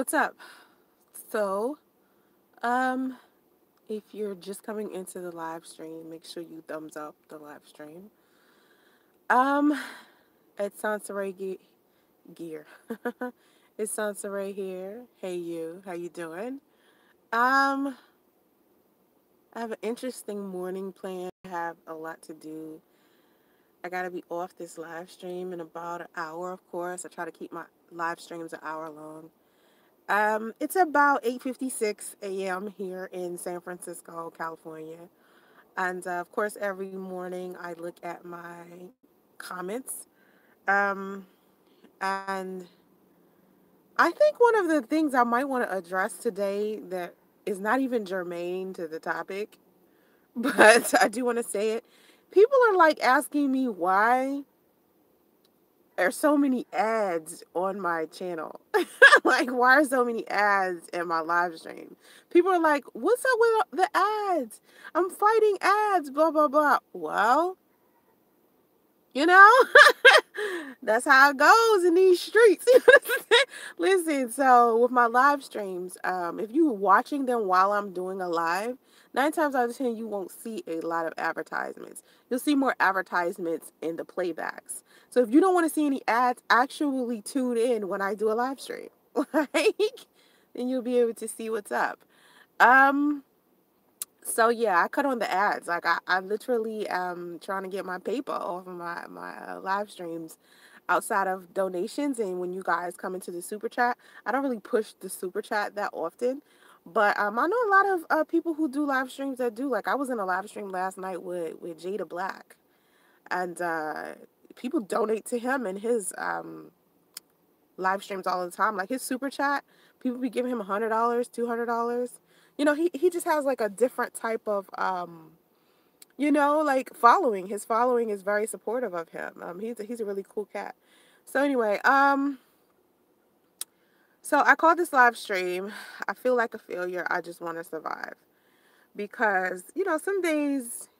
What's up? So, um, if you're just coming into the live stream, make sure you thumbs up the live stream. Um, it's Soncerae Gear. It's Soncerae here. Hey you, how you doing? Um, I have an interesting morning plan. I have a lot to do. I gotta be off this live stream in about an hour, of course. I try to keep my live streams an hour long. It's about 8:56 a.m. here in San Francisco, California. And of course, every morning I look at my comments. Um, and I think one of the things I might want to address today that is not even germane to the topic, but I do want to say it. People are like asking me why there's so many ads on my channel. Like, why are so many ads in my live stream? People are like, what's up with the ads? I'm fighting ads, blah, blah, blah. Well, you know, that's how it goes in these streets. Listen, so with my live streams, if you're watching them while I'm doing a live, 9 times out of 10, you won't see a lot of advertisements. You'll see more advertisements in the playbacks. So if you don't want to see any ads, actually tune in when I do a live stream. Like, then you'll be able to see what's up. Um, so yeah, I cut on the ads. Like I literally am trying to get my paper off of my live streams outside of donations. And when you guys come into the super chat, I don't really push the super chat that often. But I know a lot of people who do live streams that do. Like I was in a live stream last night with Jada Black, and people donate to him and his live streams all the time. Like his super chat, people be giving him $100, $200. You know, he just has like a different type of like following. His following is very supportive of him. He's a really cool cat. So anyway, so I called this live stream. I feel like a failure. I just want to survive because some days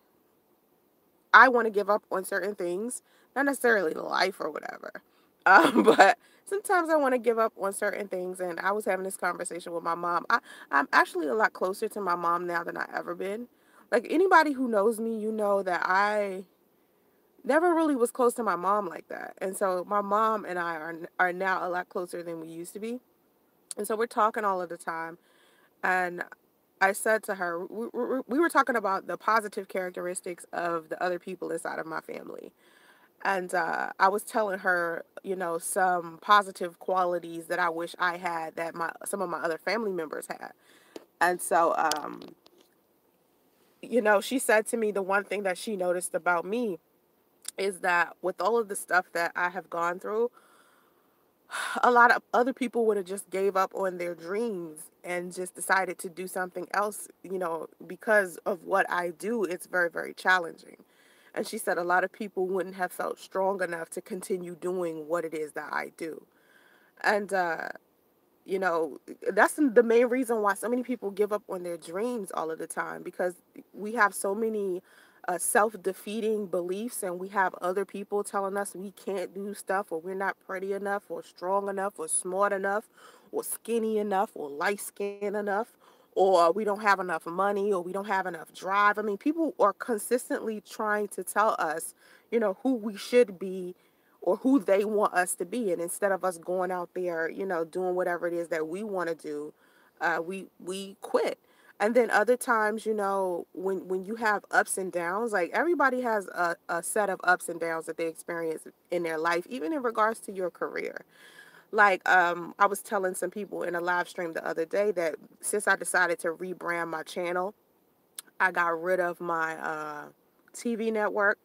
I want to give up on certain things, not necessarily life or whatever. But sometimes I want to give up on certain things. And I was having this conversation with my mom. I'm actually a lot closer to my mom now than I ever been. Like anybody who knows me, you know that I never really was close to my mom like that. And so my mom and I are now a lot closer than we used to be. And so we're talking all of the time. And I said to her, we were talking about the positive characteristics of the other people inside of my family. And I was telling her, some positive qualities that I wish I had that some of my other family members had. And so, she said to me the one thing that she noticed about me is that with all of the stuff that I have gone through, a lot of other people would have just gave up on their dreams and just decided to do something else, because of what I do, it's very, very challenging. And she said a lot of people wouldn't have felt strong enough to continue doing what it is that I do. And, you know, that's the main reason why so many people give up on their dreams all of the time, because we have so many self-defeating beliefs, and we have other people telling us we can't do stuff, or we're not pretty enough, or strong enough, or smart enough, or skinny enough, or light skinned enough, or we don't have enough money, or we don't have enough drive. I mean, people are consistently trying to tell us, who we should be or who they want us to be. And instead of us going out there, doing whatever it is that we want to do, we quit. And then other times, when you have ups and downs, like everybody has a set of ups and downs that they experience in their life, even in regards to your career. Like, I was telling some people in a live stream the other day that since I decided to rebrand my channel, I got rid of my TV network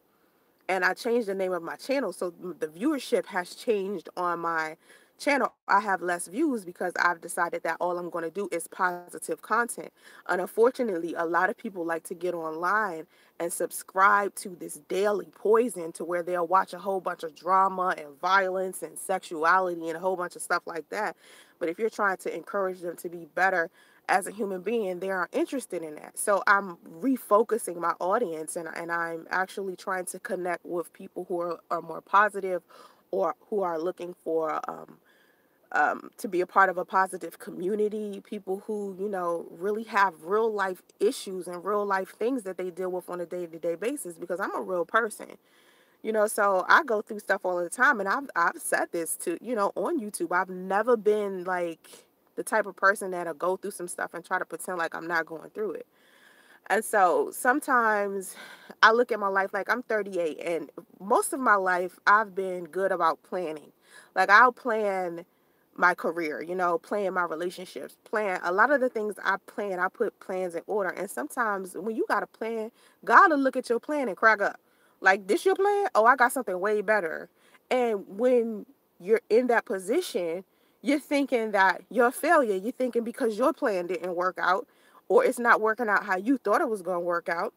and I changed the name of my channel. So the viewership has changed on my channel. I have less views because I've decided that all I'm going to do is positive content. And unfortunately, a lot of people like to get online and subscribe to this daily poison to where they'll watch a whole bunch of drama and violence and sexuality and a whole bunch of stuff like that. But if you're trying to encourage them to be better as a human being, they aren't interested in that. So I'm refocusing my audience, and I'm actually trying to connect with people who are more positive or who are looking for to be a part of a positive community, people who, really have real life issues and real life things that they deal with on a day-to-day basis, because I'm a real person. So I go through stuff all the time, and I've said this to, on YouTube. I've never been like the type of person that'll go through some stuff and try to pretend like I'm not going through it. And so sometimes I look at my life, like I'm 38, and most of my life I've been good about planning. Like I'll plan my career, plan my relationships, plan a lot of the things I plan. I put plans in order. And sometimes when you got a plan, God will look at your plan and crack up. Like, this your plan? Oh, I got something way better. And when you're in that position, you're thinking that you're a failure. You're thinking because your plan didn't work out, or it's not working out how you thought it was going to work out,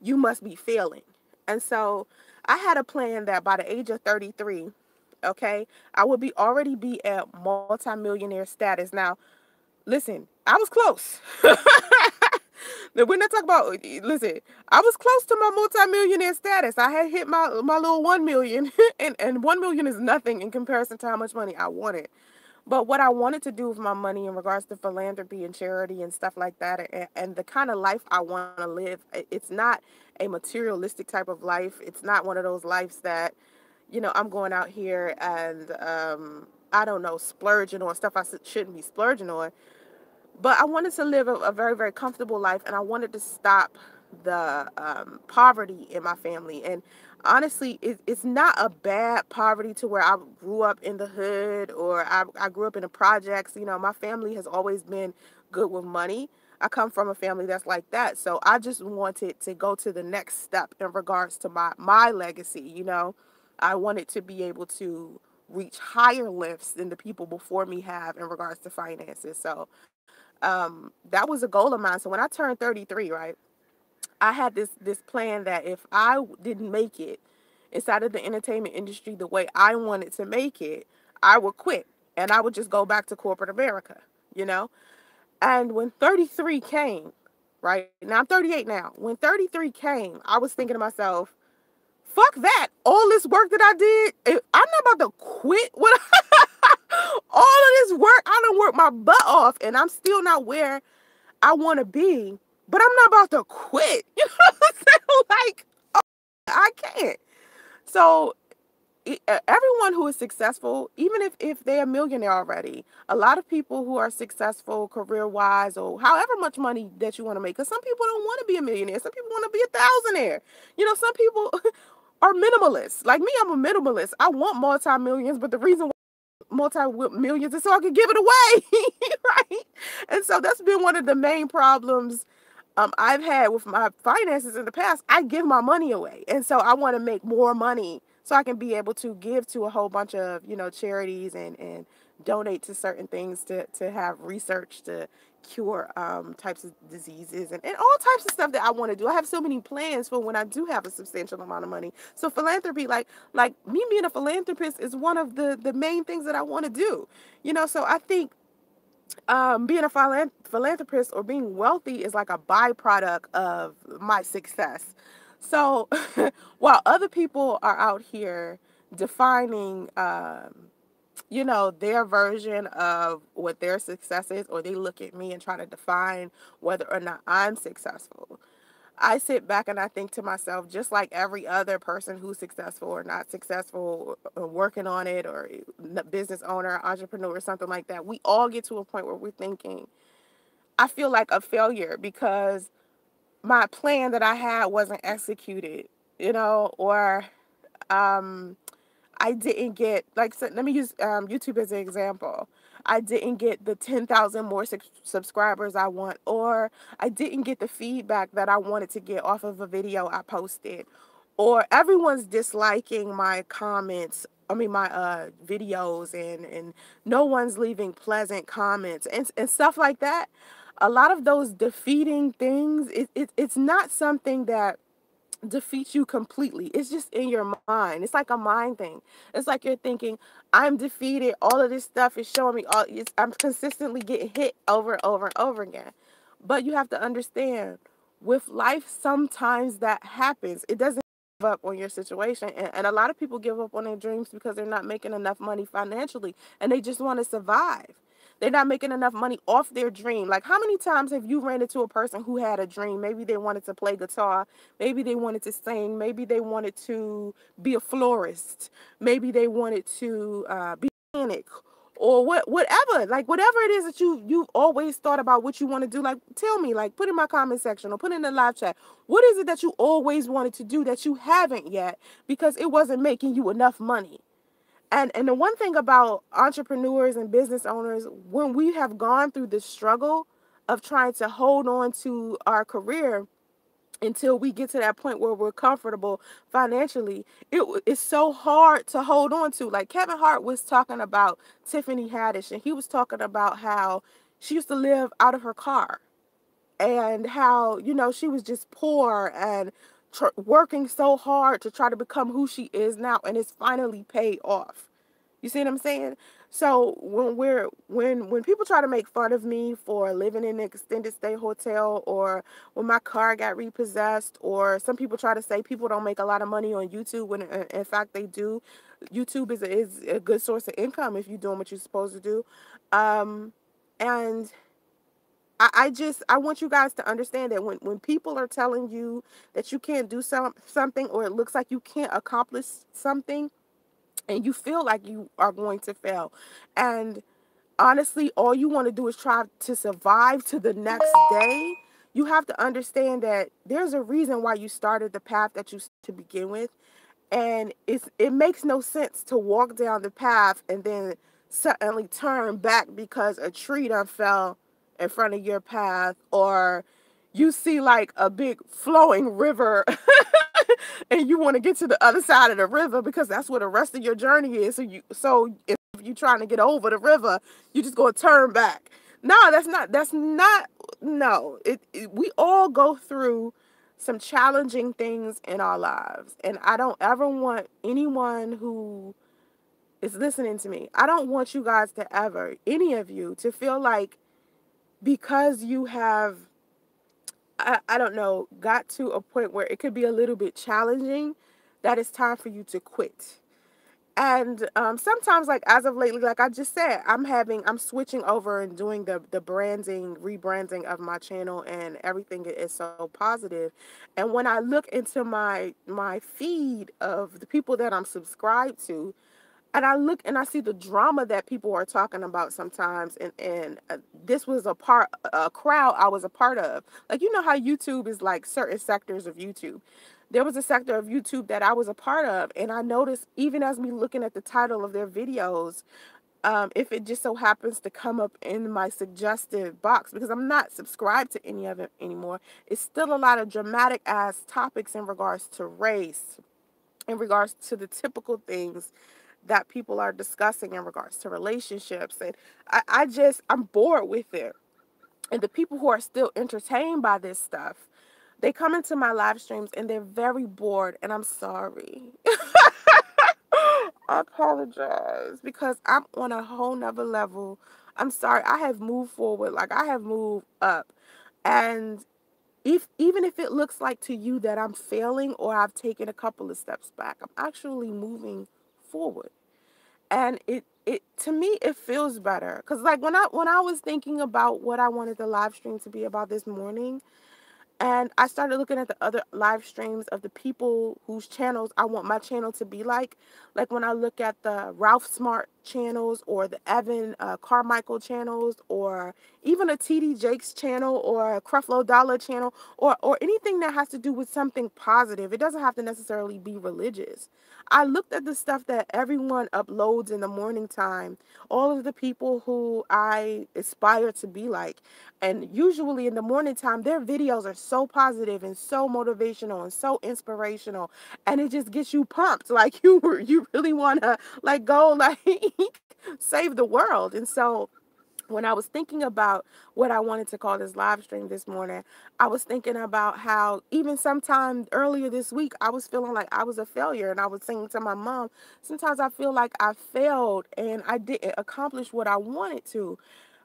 you must be failing. And so I had a plan that by the age of 33, okay, I would already be at multimillionaire status. Now, listen, I was close. When I talk about, listen, I was close to my multimillionaire status. I had hit my little 1 million, and 1 million is nothing in comparison to how much money I wanted. But what I wanted to do with my money in regards to philanthropy and charity and stuff like that, and the kind of life I want to live, it's not a materialistic type of life. It's not one of those lives that, I'm going out here and, I don't know, splurging on stuff I shouldn't be splurging on. But I wanted to live a very, very comfortable life, and I wanted to stop the poverty in my family. And honestly, it's not a bad poverty to where I grew up in the hood, or I grew up in the projects. My family has always been good with money. I come from a family that's like that. So I just wanted to go to the next step in regards to my legacy. I wanted to be able to reach higher lifts than the people before me have in regards to finances. So that was a goal of mine. So when I turned 33, right, I had this plan that if I didn't make it inside of the entertainment industry the way I wanted to make it, I would quit and I would just go back to corporate America, you know? And when 33 came, right, now I'm 38 now. When 33 came, I was thinking to myself, fuck that. All this work that I did, I'm not about to quit what all of this work. I done worked my butt off, and I'm still not where I want to be, but I'm not about to quit. You know what I'm saying? Like, I can't. So everyone who is successful, even if they're a millionaire already, a lot of people who are successful career-wise or however much money that you want to make, because some people don't want to be a millionaire. Some people want to be a thousandaire. Some people are minimalists. Like me, I'm a minimalist. I want multi-millions, but the reason multi-millions is so I can give it away, right? And so that's been one of the main problems I've had with my finances in the past. I give my money away, and so I want to make more money so I can be able to give to a whole bunch of charities and donate to certain things to have research to cure types of diseases and all types of stuff that I want to do. I have so many plans for when I do have a substantial amount of money. So philanthropy, like me being a philanthropist, is one of the main things that I want to do. So I think being a philanthropist or being wealthy is like a byproduct of my success. So while other people are out here defining, their version of what their success is, or they look at me and try to define whether or not I'm successful, I sit back and I think to myself, just like every other person who's successful or not successful, or working on it, or business owner, entrepreneur, or something like that, we all get to a point where we're thinking, I feel like a failure because my plan that I had wasn't executed, or I didn't get, like, so let me use YouTube as an example. I didn't get the 10,000 more subscribers I want, or I didn't get the feedback that I wanted to get off of a video I posted, or everyone's disliking my comments. I mean, my videos, and no one's leaving pleasant comments and stuff like that. A lot of those defeating things, it's not something that defeats you completely. It's just in your mind. It's like a mind thing. It's like you're thinking, I'm defeated. All of this stuff is showing me I'm consistently getting hit over and over and over again. But you have to understand, with life, sometimes that happens. It doesn't up on your situation. And a lot of people give up on their dreams because they're not making enough money financially and they just want to survive. They're not making enough money off their dream. Like, how many times have you ran into a person who had a dream? Maybe they wanted to play guitar. Maybe they wanted to sing. Maybe they wanted to be a florist. Maybe they wanted to be a mechanic, or whatever. Like, whatever it is that you've always thought about what you want to do. Like, tell me. Like, put in my comment section or put in the live chat. What is it that you always wanted to do that you haven't yet because it wasn't making you enough money? And the one thing about entrepreneurs and business owners, when we have gone through the struggle of trying to hold on to our career until we get to that point where we're comfortable financially, it's so hard to hold on to. Like, Kevin Hart was talking about Tiffany Haddish, and he was talking about how she used to live out of her car, and how, she was just poor and working so hard to try to become who she is now, and it's finally paid off. You see what I'm saying? So when people try to make fun of me for living in an extended stay hotel, or when my car got repossessed, or some people try to say people don't make a lot of money on YouTube, when in fact they do. YouTube is a good source of income if you're doing what you're supposed to do. And I want you guys to understand that when people are telling you that you can't do something, or it looks like you can't accomplish something, and you feel like you are going to fail, and honestly all you want to do is try to survive to the next day, you have to understand that there's a reason why you started the path that you to begin with. And it makes no sense to walk down the path and then suddenly turn back because a tree done fell in front of your path, or you see like a big flowing river and you want to get to the other side of the river because that's where the rest of your journey is. So if you're trying to get over the river, you just go turn back. No, that's not no. We all go through some challenging things in our lives. And I don't ever want anyone who is listening to me, I don't want you guys to ever, any of you, to feel like because you have, I don't know, got to a point where it could be a little bit challenging, that it's time for you to quit. And sometimes, like as of lately, like I just said, I'm switching over and doing the branding, rebranding of my channel, and everything is so positive. And when I look into my feed of the people that I'm subscribed to, and I look and I see the drama that people are talking about sometimes, and this was a crowd I was a part of. Like, you know how YouTube is like certain sectors of YouTube. There was a sector of YouTube that I was a part of, and I noticed, even as me looking at the title of their videos, if it just so happens to come up in my suggested box, because I'm not subscribed to any of it anymore, it's still a lot of dramatic ass topics in regards to race, in regards to the typical things that people are discussing in regards to relationships. And I'm bored with it. And the people who are still entertained by this stuff, they come into my live streams and they're very bored, and I'm sorry. I apologize because I'm on a whole nother level. I'm sorry. I have moved forward. Like, I have moved up. And even if it looks like to you that I'm failing or I've taken a couple of steps back, I'm actually moving forward. And it to me it feels better, because like when I was thinking about what I wanted the live stream to be about this morning, and I started looking at the other live streams of the people whose channels I want my channel to be like when I look at the Ralph Smart channels, or the Evan Carmichael channels, or even a TD Jakes channel, or a Creflo Dollar channel, or anything that has to do with something positive. It doesn't have to necessarily be religious. I looked at the stuff that everyone uploads in the morning time, all of the people who I aspire to be like. And usually in the morning time, their videos are so positive and so motivational and so inspirational. And it just gets you pumped. Like you really want to like go like save the world. And so when I was thinking about what I wanted to call this live stream this morning, I was thinking about how even sometime earlier this week, I was feeling like I was a failure. And I was saying to my mom, sometimes I feel like I failed and I didn't accomplish what I wanted to.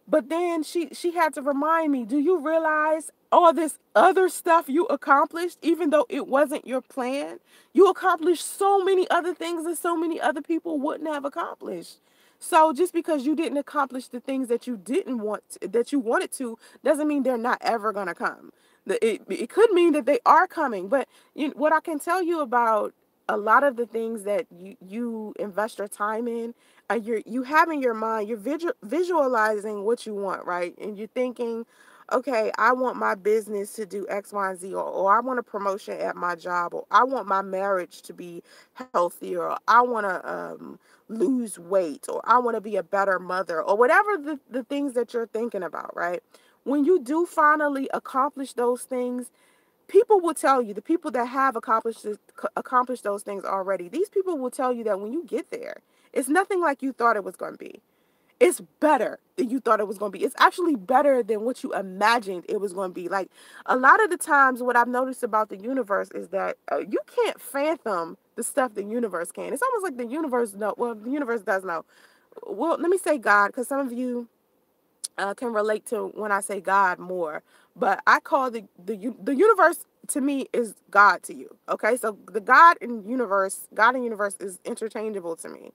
But then she had to remind me, do you realize all this other stuff you accomplished, even though it wasn't your plan? You accomplished so many other things that so many other people wouldn't have accomplished. So just because you didn't accomplish the things that you didn't want to, that you wanted to, doesn't mean they're not ever gonna come. It could mean that they are coming. But what I can tell you about a lot of the things that you invest your time in, you have in your mind, you're visualizing what you want, right? And you're thinking, okay, I want my business to do X, Y, and Z, or I want a promotion at my job, or I want my marriage to be healthier, or I want to lose weight, or I want to be a better mother, or whatever the things that you're thinking about, right? When you do finally accomplish those things, people will tell you, the people that have accomplished those things already, these people will tell you that when you get there, it's nothing like you thought it was going to be. It's better than you thought it was going to be. It's actually better than what you imagined it was going to be. Like, a lot of the times, what I've noticed about the universe is that you can't fathom the stuff the universe can. It's almost like the universe know. Well, the universe does know. Well, let me say God, because some of you can relate to when I say God more. But I call the universe, to me, is God to you. Okay, so the God and universe is interchangeable to me.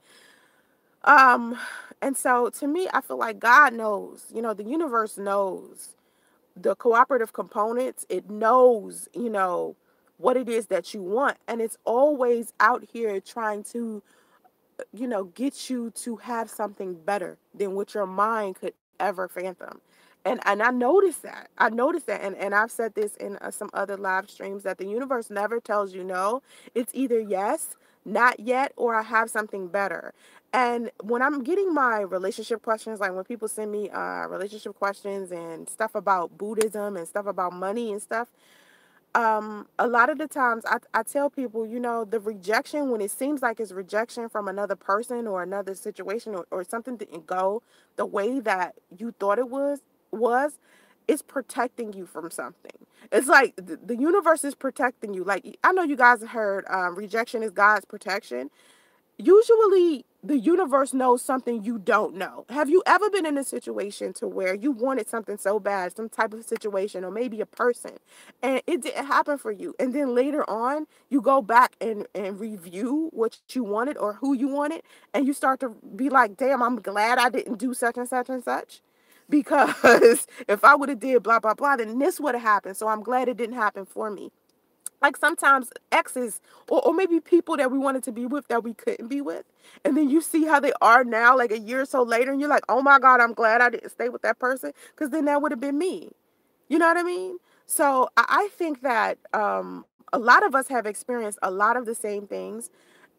Um, and so to me, I feel like God knows. The universe knows the cooperative components. It knows, what it is that you want, and it's always out here trying to get you to have something better than what your mind could ever fathom. And I noticed that. And I've said this in some other live streams, that the universe never tells you no. It's either yes, not yet, or I have something better. And when I'm getting my relationship questions, like when people send me relationship questions and stuff about Buddhism and stuff about money and stuff, a lot of the times I tell people, the rejection, when it seems like it's rejection from another person or another situation, or something didn't go the way that you thought it was it's protecting you from something. It's like the universe is protecting you. Like, I know you guys have heard, rejection is God's protection. Usually the universe knows something you don't know. Have you ever been in a situation to where you wanted something so bad, some type of situation, or maybe a person, and it didn't happen for you, and then later on you go back and review what you wanted or who you wanted, and you start to be like, damn, I'm glad I didn't do such and such and such, because if I would have did blah blah blah, then this would have happened. So I'm glad it didn't happen for me. Like, sometimes exes, or maybe people that we wanted to be with that we couldn't be with, and then you see how they are now, like a year or so later, and you're like, oh my God, I'm glad I didn't stay with that person, because then that would have been me. You know what I mean? So I think that a lot of us have experienced a lot of the same things.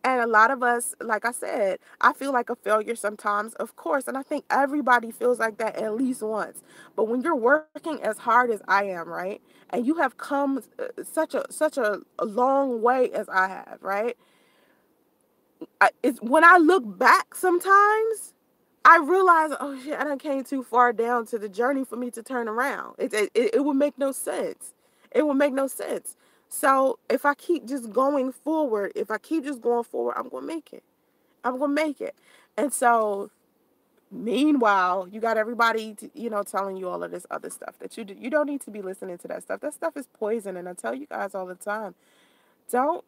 And a lot of us, like I said, I feel like a failure sometimes, of course. And I think everybody feels like that at least once. But when you're working as hard as I am, right? And you have come such a long way as I have, right? It's when I look back sometimes, I realize, oh shit, I done came too far down to the journey for me to turn around. It would make no sense. It would make no sense. So if I keep just going forward, I'm gonna make it. I'm gonna make it. And so, meanwhile, you got everybody, telling you all of this other stuff that you don't need to be listening to that stuff. That stuff is poison, and I tell you guys all the time, don't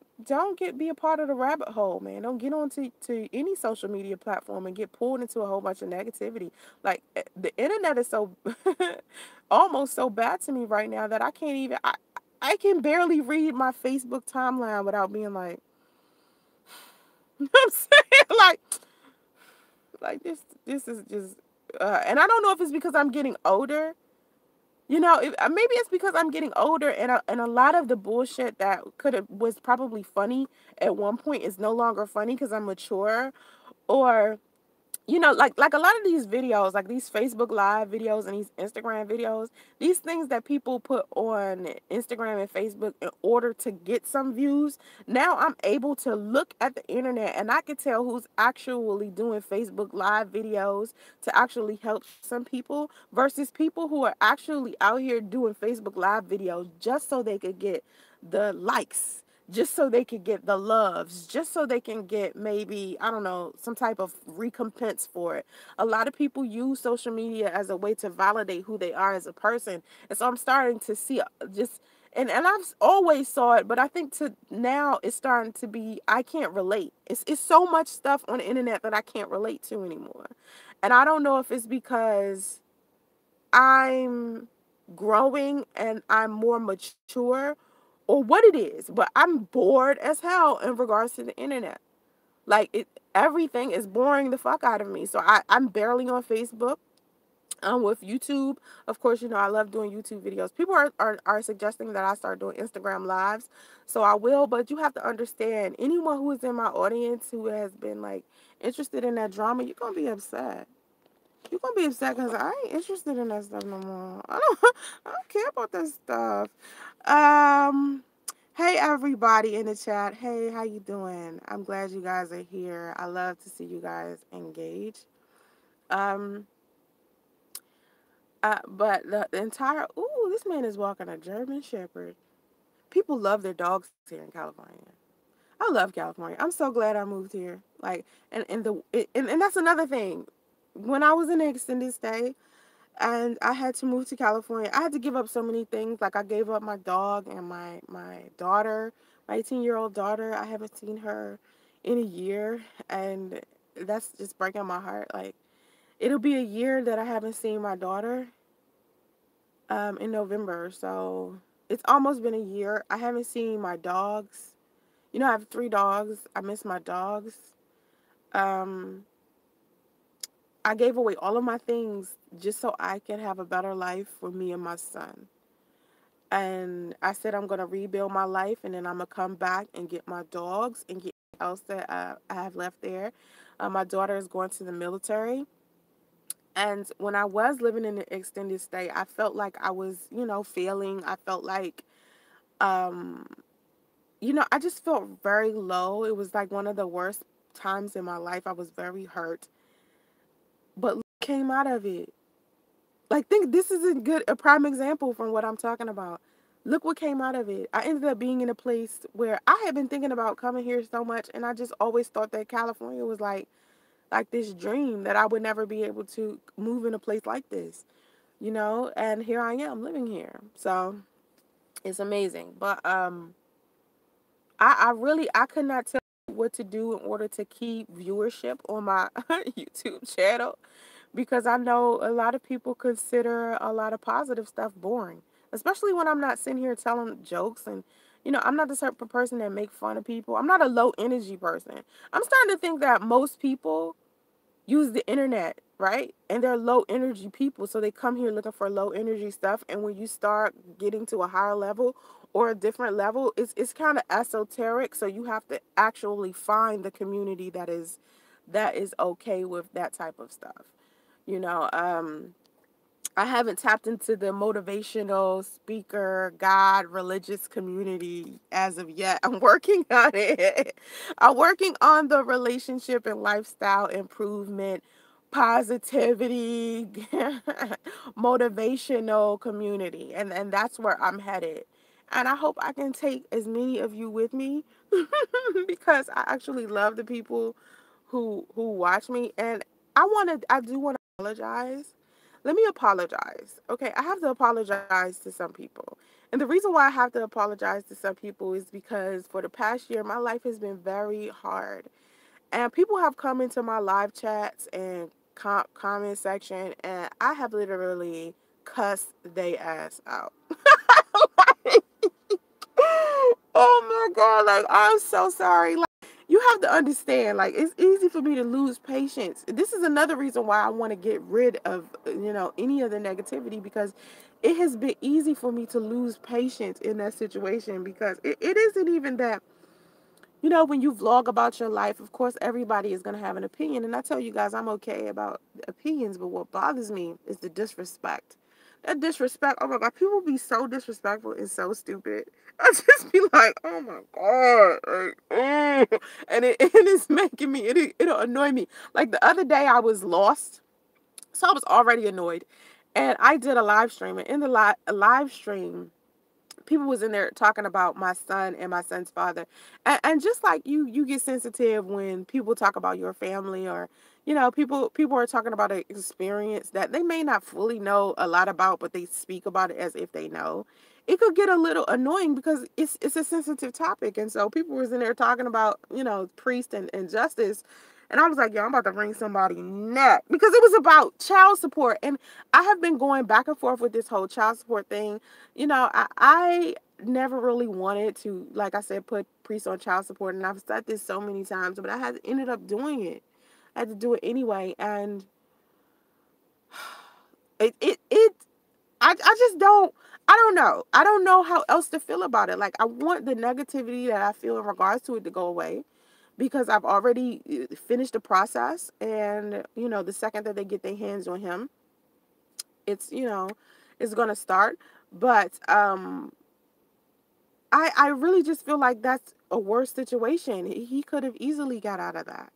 be a part of the rabbit hole, man. Don't get on to any social media platform and get pulled into a whole bunch of negativity. Like, the internet is so almost so bad to me right now that I can barely read my Facebook timeline without being like, you know what I'm saying? This is just and I don't know if it's because I'm getting older. Maybe it's because I'm getting older, and a lot of the bullshit that could have was probably funny at one point is no longer funny because I'm mature, or like a lot of these videos, like these Facebook live videos and these Instagram videos, these things that people put on Instagram and Facebook in order to get some views. Now I'm able to look at the internet and I can tell who's actually doing Facebook live videos to actually help some people versus people who are actually out here doing Facebook live videos just so they could get the likes, just so they can get the loves, just so they can get maybe, I don't know, some type of recompense for it. A lot of people use social media as a way to validate who they are as a person. And so I'm starting to see just, and I've always saw it, but I think to now it's starting to be, I can't relate. It's so much stuff on the internet that I can't relate to anymore. And I don't know if it's because I'm growing and I'm more mature or what it is, but I'm bored as hell in regards to the internet. Like everything is boring the fuck out of me. So I'm barely on Facebook. With YouTube, of course, I love doing YouTube videos. People are suggesting that I start doing Instagram lives. So I will, but you have to understand, anyone who is in my audience who has been like interested in that drama, you're gonna be upset. You're gonna be upset because I ain't interested in that stuff no more. I don't care about that stuff. Um, hey everybody in the chat. Hey, how you doing? I'm glad you guys are here. I love to see you guys engage. Um, but the entire this man is walking a German Shepherd. People love their dogs here in California. I love California. I'm so glad I moved here. Like, and that's another thing. When I was in an extended stay, and I had to move to California. I had to give up so many things. Like I gave up my dog and my daughter, my 18-year-old daughter. I haven't seen her in a year, and that's just breaking my heart. Like it'll be a year that I haven't seen my daughter in November. So it's almost been a year. I haven't seen my dogs. I have 3 dogs. I miss my dogs. Um I gave away all of my things just so I can have a better life for me and my son. And I said I'm going to rebuild my life, and then I'm going to come back and get my dogs and get else that I have left there. My daughter is going to the military. And when I was living in the extended stay, I felt like I was, failing. I felt like, um, I just felt very low. It was like one of the worst times in my life. I was very hurt. But came out of it. Like, think this is a prime example from what I'm talking about. Look what came out of it. I ended up being in a place where I had been thinking about coming here so much, and I just always thought that California was like this dream that I would never be able to move in a place like this, and here I am living here. So it's amazing. But I could not tell you what to do in order to keep viewership on my YouTube channel, because I know a lot of people consider a lot of positive stuff boring, especially when I'm not sitting here telling jokes. And I'm not the type of person that make fun of people. I'm not a low energy person. I'm starting to think that most people use the internet, right? And they're low energy people. So they come here looking for low energy stuff. And when you start getting to a higher level or a different level, it's kind of esoteric. So you have to actually find the community that is okay with that type of stuff. You know, I haven't tapped into the motivational speaker, God, religious community as of yet. I'm working on it. I'm working on the relationship and lifestyle improvement, positivity, motivational community. And that's where I'm headed. And I hope I can take as many of you with me because I actually love the people who watch me. And I do want to apologize. Let me apologize. Okay, I have to apologize to some people. And the reason why I have to apologize to some people is because for the past year, my life has been very hard. And people have come into my live chats and comment section, and I have literally cussed they ass out. Oh my God, like, I'm so sorry. Like, you have to understand, like, it's easy for me to lose patience. This is another reason why I want to get rid of, any of the negativity, because it has been easy for me to lose patience in that situation, because it isn't even that, when you vlog about your life, of course, everybody is going to have an opinion. And I tell you guys, I'm okay about opinions, but what bothers me is the disrespect. That disrespect, oh my God, people be so disrespectful and so stupid. I just be like, oh my God. Like, and it is making me, it'll annoy me. Like the other day, I was lost. So I was already annoyed. And I did a live stream. And in the live stream, people was in there talking about my son and my son's father, and just like you get sensitive when people talk about your family, or people are talking about an experience that they may not fully know a lot about, but they speak about it as if they know. It could get a little annoying because it's a sensitive topic, and so people was in there talking about priest and justice. And I was like, yo, I'm about to bring somebody neck, because it was about child support. And I have been going back and forth with this whole child support thing. I never really wanted to, like I said, put priests on child support, and I've said this so many times, but I had ended up doing it. I had to do it anyway, and it I just don't know. I don't know how else to feel about it. Like, I want the negativity that I feel in regards to it to go away, because I've already finished the process, and the second that they get their hands on him, it's it's gonna start. But I really just feel like that's a worse situation. He could have easily got out of that.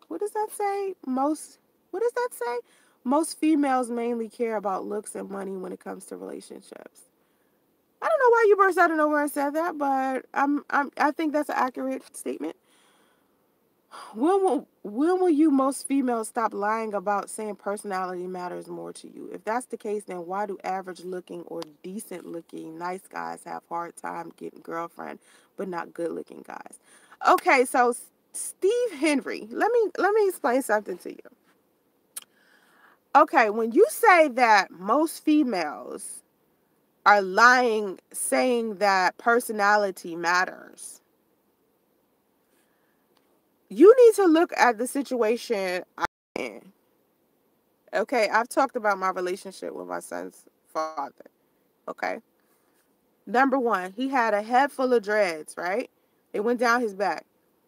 What does that say? What does that say? Most females mainly care about looks and money when it comes to relationships. I don't know why you burst out of nowhere and said that, but I think that's an accurate statement. When will you most females stop lying about saying personality matters more to you? If that's the case, then why do average looking or decent looking nice guys have hard time getting girlfriend, but not good looking guys? Okay, so Steve Henry, let me explain something to you. Okay, when you say that most females are lying, saying that personality matters, you need to look at the situation I'm in. Okay, I've talked about my relationship with my son's father. Okay. Number one, he had a head full of dreads, right? It went down his back,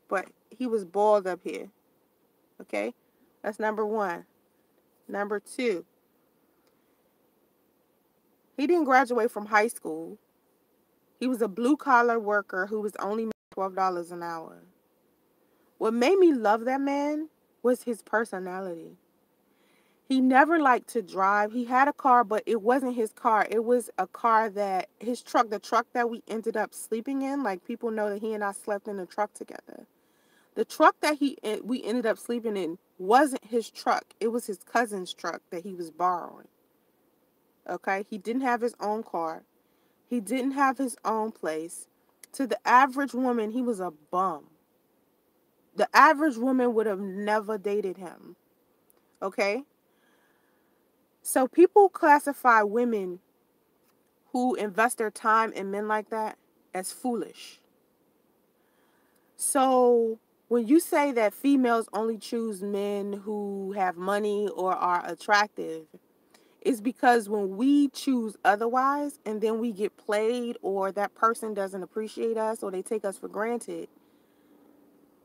but he was bald up here. Okay. That's number one. Number two, he didn't graduate from high school. He was a blue collar worker who was only making $12 an hour. What made me love that man was his personality. He never liked to drive. He had a car, but it wasn't his car. It was a car that his truck, the truck that we ended up sleeping in. Like, people know that he and I slept in the truck together. The truck that we ended up sleeping in wasn't his truck. It was his cousin's truck that he was borrowing. Okay? He didn't have his own car. He didn't have his own place. To the average woman, he was a bum. The average woman would have never dated him. Okay? So people classify women who invest their time in men like that as foolish. So when you say that females only choose men who have money or are attractive, it's because when we choose otherwise and then we get played, or that person doesn't appreciate us, or they take us for granted,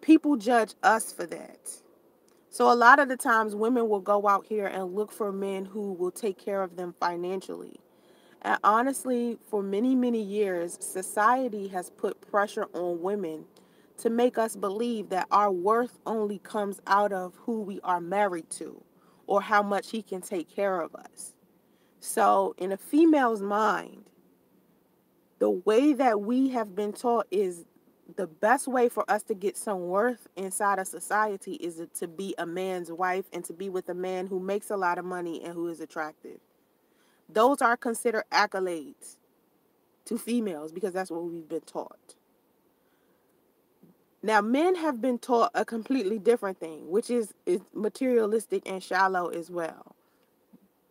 people judge us for that. So a lot of the times women will go out here and look for men who will take care of them financially. And honestly, for many, many years, society has put pressure on women to make us believe that our worth only comes out of who we are married to, or how much he can take care of us. So in a female's mind, the way that we have been taught is the best way for us to get some worth inside of society is to be a man's wife and to be with a man who makes a lot of money and who is attractive. Those are considered accolades to females because that's what we've been taught. Now, men have been taught a completely different thing, which is materialistic and shallow as well.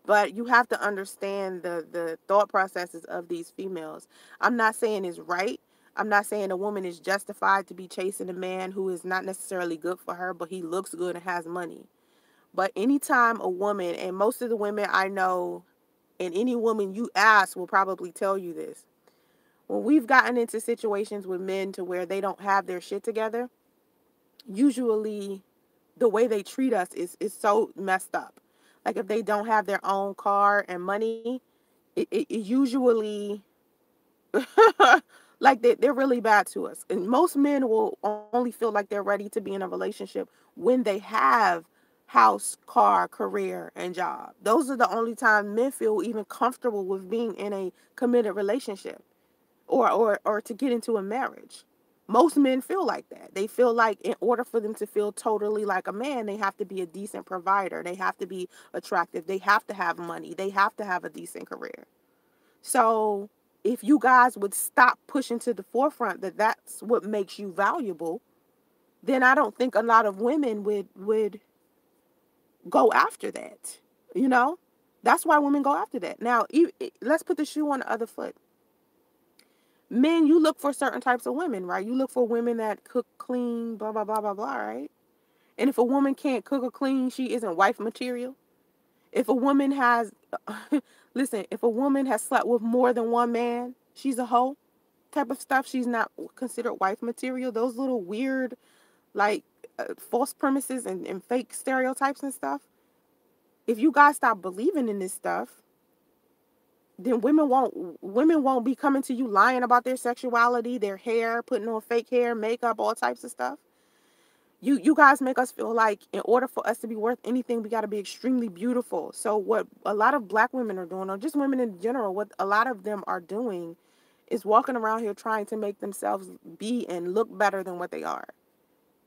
But you have to understand the thought processes of these females. I'm not saying it's right. I'm not saying a woman is justified to be chasing a man who is not necessarily good for her, but he looks good and has money. But anytime a woman, and most of the women I know, and any woman you ask will probably tell you this, when we've gotten into situations with men to where they don't have their shit together, usually the way they treat us is so messed up. Like, if they don't have their own car and money, it usually like they're really bad to us. And most men will only feel like they're ready to be in a relationship when they have house, car, career, and job. Those are the only times men feel even comfortable with being in a committed relationship or to get into a marriage. Most men feel like that. They feel like in order for them to feel totally like a man, they have to be a decent provider. They have to be attractive. They have to have money. They have to have a decent career. So if you guys would stop pushing to the forefront that that's what makes you valuable, then I don't think a lot of women would go after that. You know, that's why women go after that. Now, let's put the shoe on the other foot. Men, you look for certain types of women, right? You look for women that cook, clean, blah blah blah blah blah, right? And if a woman can't cook or clean, she isn't wife material. If a woman has, listen, if a woman has slept with more than one man, she's a hoe type of stuff. She's not considered wife material. Those little weird, like, false premises and fake stereotypes and stuff. If you guys stop believing in this stuff, then women won't be coming to you lying about their sexuality, their hair, putting on fake hair, makeup, all types of stuff. You guys make us feel like in order for us to be worth anything, we got to be extremely beautiful. So what a lot of black women are doing, or just women in general, what a lot of them are doing is walking around here trying to make themselves be and look better than what they are.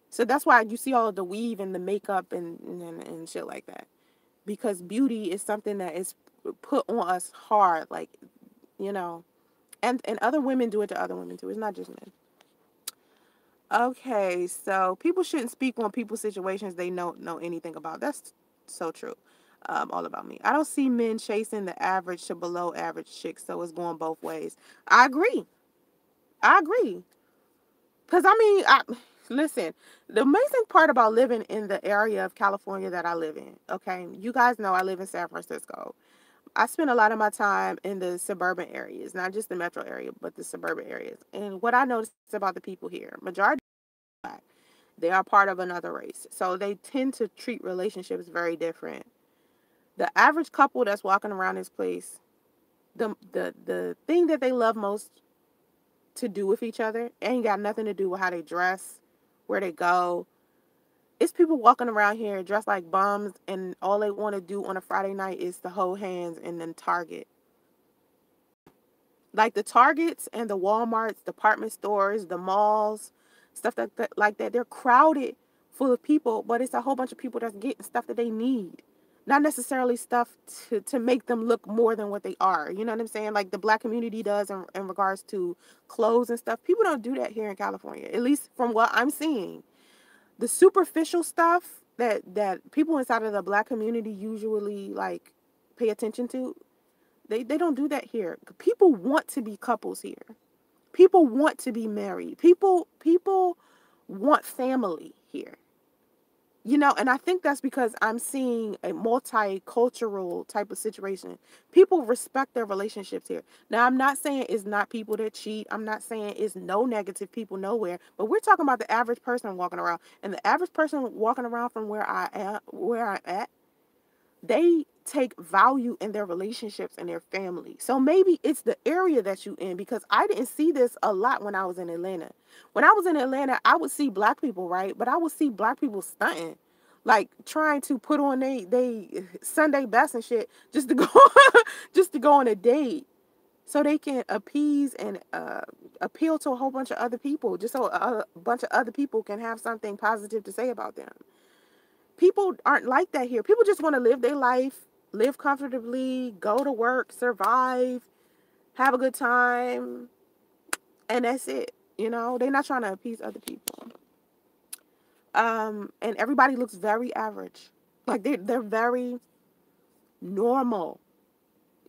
So that's why you see all of the weave and the makeup and shit like that. Because beauty is something that is put on us hard, like, you know. And other women do it to other women too. It's not just men. Okay, so people shouldn't speak on people's situations they don't know anything about. That's so true. All about me. I don't see men chasing the average to below average chicks, so it's going both ways. I agree. I agree. Because, I mean, listen, the amazing part about living in the area of California that I live in, okay, you guys know I live in San Francisco. I spend a lot of my time in the suburban areas, not just the metro area, but the suburban areas. And what I noticed about the people here, majority are black. They are part of another race. So they tend to treat relationships very different. The average couple that's walking around this place, the thing that they love most to do with each other ain't got nothing to do with how they dress, where they go. It's people walking around here dressed like bums, and all they want to do on a Friday night is to hold hands and then Target. Like the Targets and the Walmarts, department stores, the malls, stuff like that, they're crowded full of people, but it's a whole bunch of people that's getting stuff that they need. Not necessarily stuff to make them look more than what they are. You know what I'm saying? Like the black community does in regards to clothes and stuff. People don't do that here in California, at least from what I'm seeing. The superficial stuff that people inside of the black community usually like pay attention to, they don't do that here. People want to be couples here. People want to be married. People want family here. You know, and I think that's because I'm seeing a multicultural type of situation. People respect their relationships here. Now, I'm not saying it's not people that cheat. I'm not saying it's no negative people nowhere. But we're talking about the average person walking around. And the average person walking around from where I'm at, they take value in their relationships and their family. So maybe it's the area that you in, because I didn't see this a lot when I was in Atlanta. When I was in Atlanta, I would see black people, right? But I would see black people stunting, like trying to put on they Sunday best and shit just to go just to go on a date so they can appease and appeal to a whole bunch of other people, just so a bunch of other people can have something positive to say about them. People aren't like that here. People just want to live their life, live comfortably, go to work, survive, have a good time, and that's it. You know, they're not trying to appease other people. And everybody looks very average. Like they're very normal.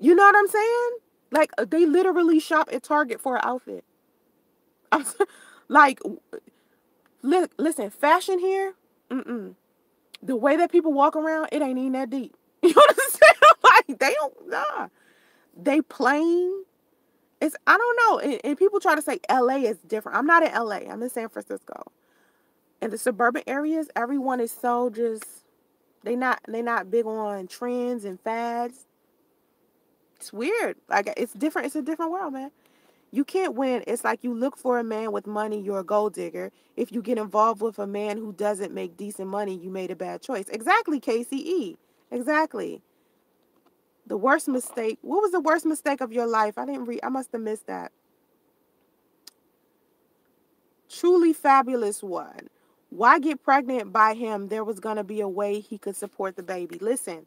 You know what I'm saying? Like they literally shop at Target for an outfit. Like, listen, fashion here. Mm-mm. The way that people walk around, it ain't even that deep. You know what I'm saying? Like they don't, nah. They plain. It's, I don't know. And people try to say LA is different. I'm not in LA. I'm in San Francisco. In the suburban areas, everyone is so just, they not big on trends and fads. It's weird. Like it's different. It's a different world, man. You can't win. It's like you look for a man with money, you're a gold digger. If you get involved with a man who doesn't make decent money, you made a bad choice. Exactly, KCE. Exactly. The worst mistake. What was the worst mistake of your life? I didn't read. I must have missed that. Truly fabulous one. Why get pregnant by him? There was going to be a way he could support the baby. Listen,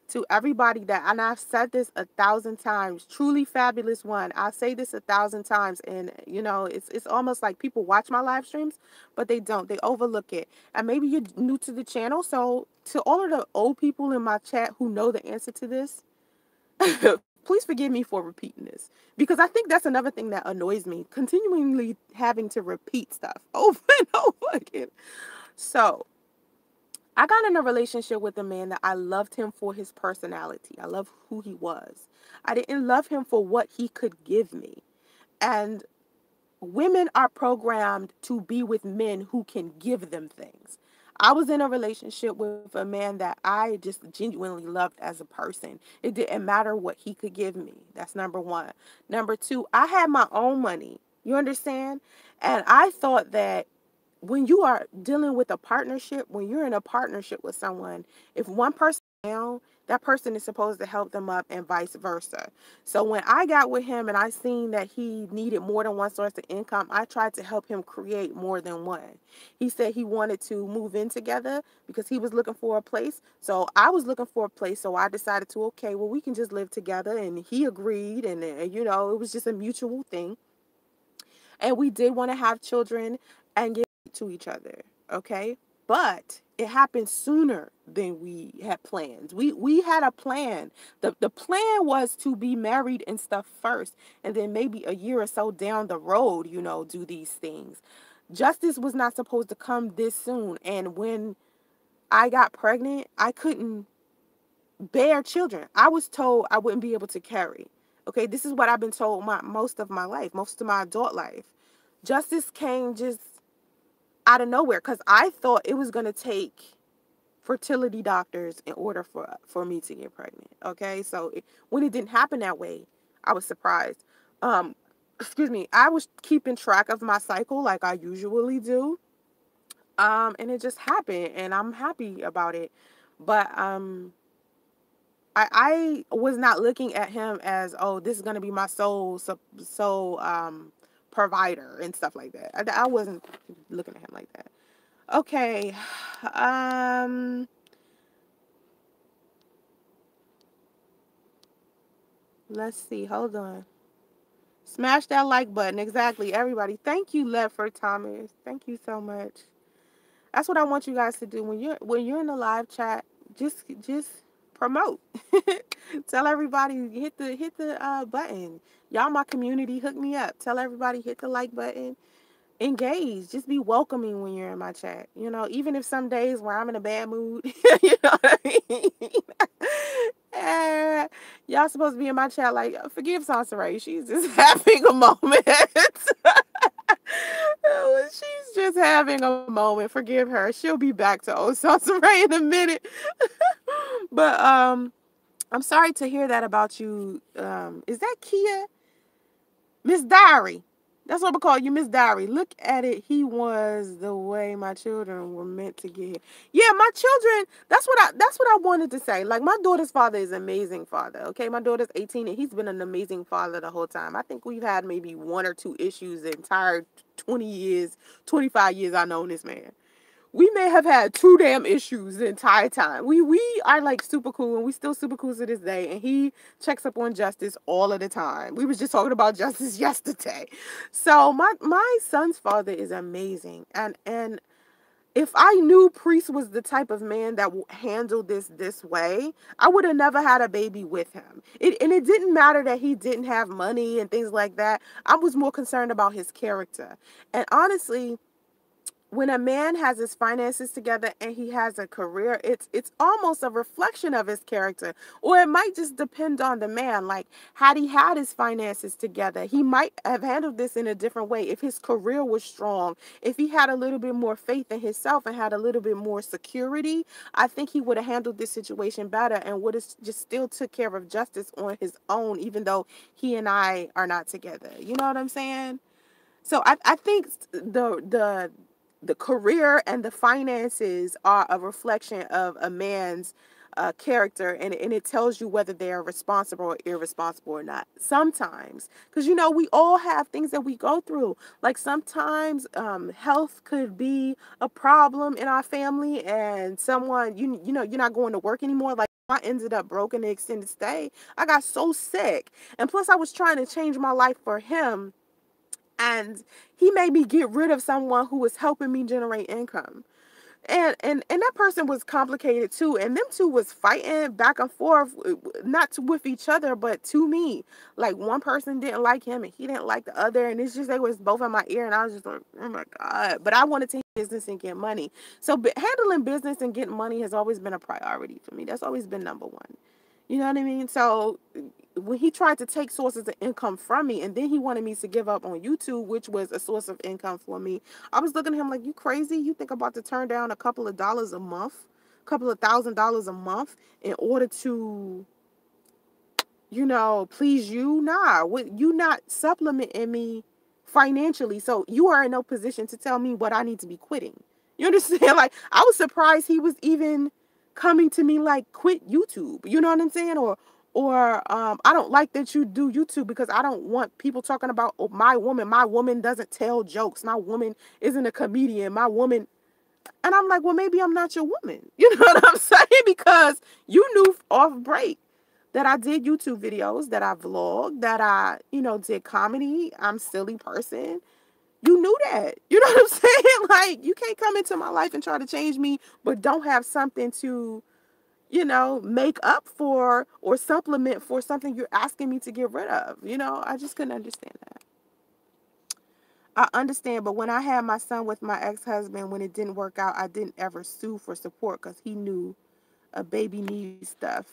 to everybody that, and I've said this 1,000 times, truly fabulous one. I say this 1,000 times, and it's almost like people watch my live streams, but they don't. They overlook it. And maybe you're new to the channel, so to all of the old people in my chat who know the answer to this, please forgive me for repeating this, because I think that's another thing that annoys me, continually having to repeat stuff over and over again. So I got in a relationship with a man that I loved him for his personality. I love who he was. I didn't love him for what he could give me. And women are programmed to be with men who can give them things. I was in a relationship with a man that I just genuinely loved as a person. It didn't matter what he could give me. That's number one. Number two, I had my own money. You understand? And I thought that when you are dealing with a partnership, when you're in a partnership with someone, if one person is down, that person is supposed to help them up and vice versa. So when I got with him and I seen that he needed more than one source of income, I tried to help him create more than one. He said he wanted to move in together because he was looking for a place. So I was looking for a place. So I decided to, okay, well, we can just live together. And he agreed. And it was just a mutual thing. And we did want to have children and give to each other, okay? But it happened sooner than we had planned. We had a plan. The plan was to be married and stuff first, and then maybe a year or so down the road, do these things. Justice was not supposed to come this soon, and when I got pregnant, I couldn't bear children. I was told I wouldn't be able to carry. Okay, this is what I've been told most of my life, most of my adult life. Justice came just out of nowhere because I thought it was going to take fertility doctors in order for me to get pregnant. Okay, so when it didn't happen that way, I was surprised. Um, excuse me, I was keeping track of my cycle like I usually do. And it just happened, and I'm happy about it. But I was not looking at him as, oh, this is gonna be my sole provider and stuff like that. I wasn't looking at him like that. Okay, um, let's see. Hold on. Smash that like button. Exactly, everybody. Thank you, Ledford Thomas. Thank you so much. That's what I want you guys to do when you're in the live chat. Just promote. Tell everybody, hit the button. Y'all, my community, hook me up. Tell everybody, hit the like button. Engage. Just be welcoming when you're in my chat. Even if some days where I'm in a bad mood, you know what I mean? Y'all supposed to be in my chat like, forgive Soncerae. She's just having a moment. She's just having a moment. Forgive her. She'll be back to old Soncerae in a minute. But I'm sorry to hear that about you. Is that Kia? Miss Diary. That's what I'm gonna call you, Miss Diary. Look at it. He was the way my children were meant to get here. Yeah, my children. That's what I wanted to say. Like, my daughter's father is an amazing father. Okay, my daughter's 18 and he's been an amazing father the whole time. I think we've had maybe one or two issues the entire 20 years, 25 years I've known this man. We may have had two damn issues the entire time. We are like super cool, and we still super cool to this day. And he checks up on Justice all of the time. We was just talking about Justice yesterday. So my son's father is amazing, and if I knew Priest was the type of man that would handle this way, I would have never had a baby with him. And it didn't matter that he didn't have money and things like that. I was more concerned about his character. And honestly, when a man has his finances together and he has a career, it's almost a reflection of his character. Or it might just depend on the man. Like, had he had his finances together, he might have handled this in a different way. If his career was strong, if he had a little bit more faith in himself and had a little bit more security, I think he would have handled this situation better and would have just still took care of justice on his own, even though he and I are not together. You know what I'm saying? So I think the career and the finances are a reflection of a man's character, and it tells you whether they are responsible or irresponsible or not. Sometimes, because you know we all have things that we go through. Like sometimes health could be a problem in our family, and someone you know you're not going to work anymore. Like I ended up broke in the extended stay. I got so sick, and plus I was trying to change my life for him. And he made me get rid of someone who was helping me generate income. And that person was complicated too. And them two was fighting back and forth, not with each other, but to me. Like one person didn't like him and he didn't like the other. And it's just, they was both in my ear. And I was just like, oh my God. But I wanted to handle business and get money. So handling business and getting money has always been a priority for me. That's always been number one. You know what I mean? So when he tried to take sources of income from me, and then he wanted me to give up on YouTube, which was a source of income for me, I was looking at him like, you crazy? You think I'm about to turn down a couple of dollars a month, a couple of $1,000s a month in order to, you know, please you? Nah, you not supplementing me financially. So you are in no position to tell me what I need to be quitting. You understand? Like, I was surprised he was even coming to me like, quit YouTube. You know what I'm saying? Or I don't like that you do YouTube because I don't want people talking about, oh, my woman. My woman doesn't tell jokes. My woman isn't a comedian. My woman. And I'm like, well, maybe I'm not your woman. You know what I'm saying? Because you knew off break that I did YouTube videos, that I vlogged, that I, you know, did comedy. I'm a silly person. You knew that. You know what I'm saying? Like, you can't come into my life and try to change me, but don't have something to, you know, make up for or supplement for something you're asking me to get rid of. You know, I just couldn't understand that. I understand, but when I had my son with my ex-husband, when it didn't work out, I didn't ever sue for support because he knew a baby needs stuff.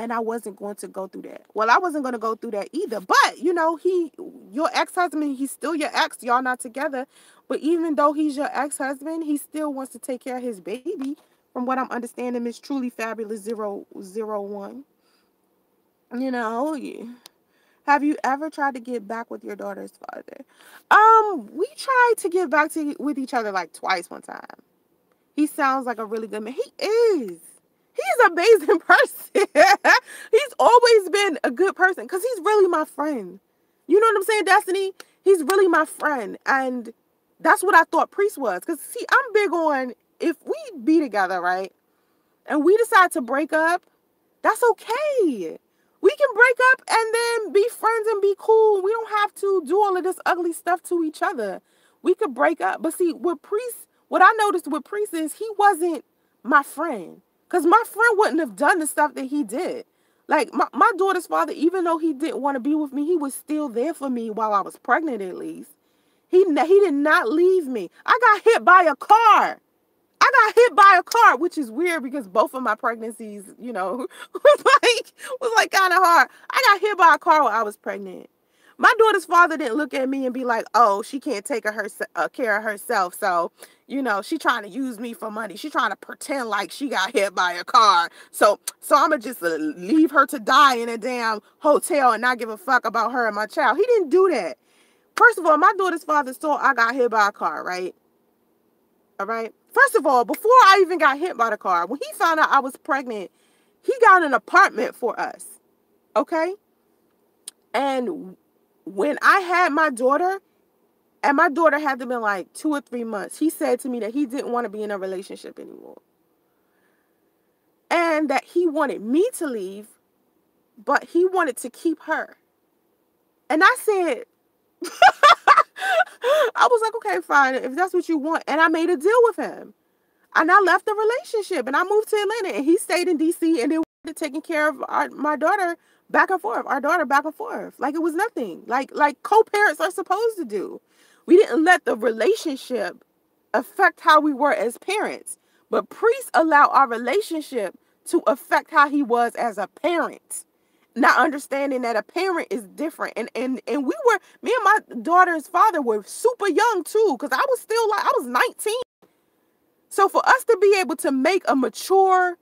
And I wasn't going to go through that. Well, I wasn't going to go through that either. But, you know, your ex-husband, he's still your ex. Y'all not together. But even though he's your ex-husband, he still wants to take care of his baby. From what I'm understanding, Miss Truly Fabulous 001. You know, have you ever tried to get back with your daughter's father? We tried to get back with each other like twice one time. He sounds like a really good man. He is. He's an amazing person. He's always been a good person because he's really my friend. You know what I'm saying, Destiny? He's really my friend. And that's what I thought Priest was. Because, see, I'm big on if we be together, right? And we decide to break up, that's okay. We can break up and then be friends and be cool. We don't have to do all of this ugly stuff to each other. We could break up. But see, what I noticed with Priest is he wasn't my friend. Because my friend wouldn't have done the stuff that he did. Like, my daughter's father, even though he didn't want to be with me, he was still there for me while I was pregnant, at least. He did not leave me. I got hit by a car. I got hit by a car, which is weird because both of my pregnancies, you know, was like kind of hard. I got hit by a car while I was pregnant. My daughter's father didn't look at me and be like, oh, she can't take care of herself. So, you know, she trying to use me for money. She trying to pretend like she got hit by a car. So I'm going to just leave her to die in a damn hotel and not give a fuck about her and my child. He didn't do that. First of all, my daughter's father saw I got hit by a car, right? All right. First of all, before I even got hit by the car, when he found out I was pregnant, he got an apartment for us. Okay. And when I had my daughter, and my daughter had to be like 2 or 3 months, he said to me that he didn't want to be in a relationship anymore. And that he wanted me to leave, but he wanted to keep her. And I said, I was like, okay, fine, if that's what you want. And I made a deal with him. And I left the relationship and I moved to Atlanta and he stayed in DC and then we taking care of my daughter back and forth, our daughter back and forth. Like it was nothing. Like co-parents are supposed to do. We didn't let the relationship affect how we were as parents. But priest allowed our relationship to affect how he was as a parent. Not understanding that a parent is different. And we were, me and my daughter's father were super young too, because I was still like, I was 19. So for us to be able to make a mature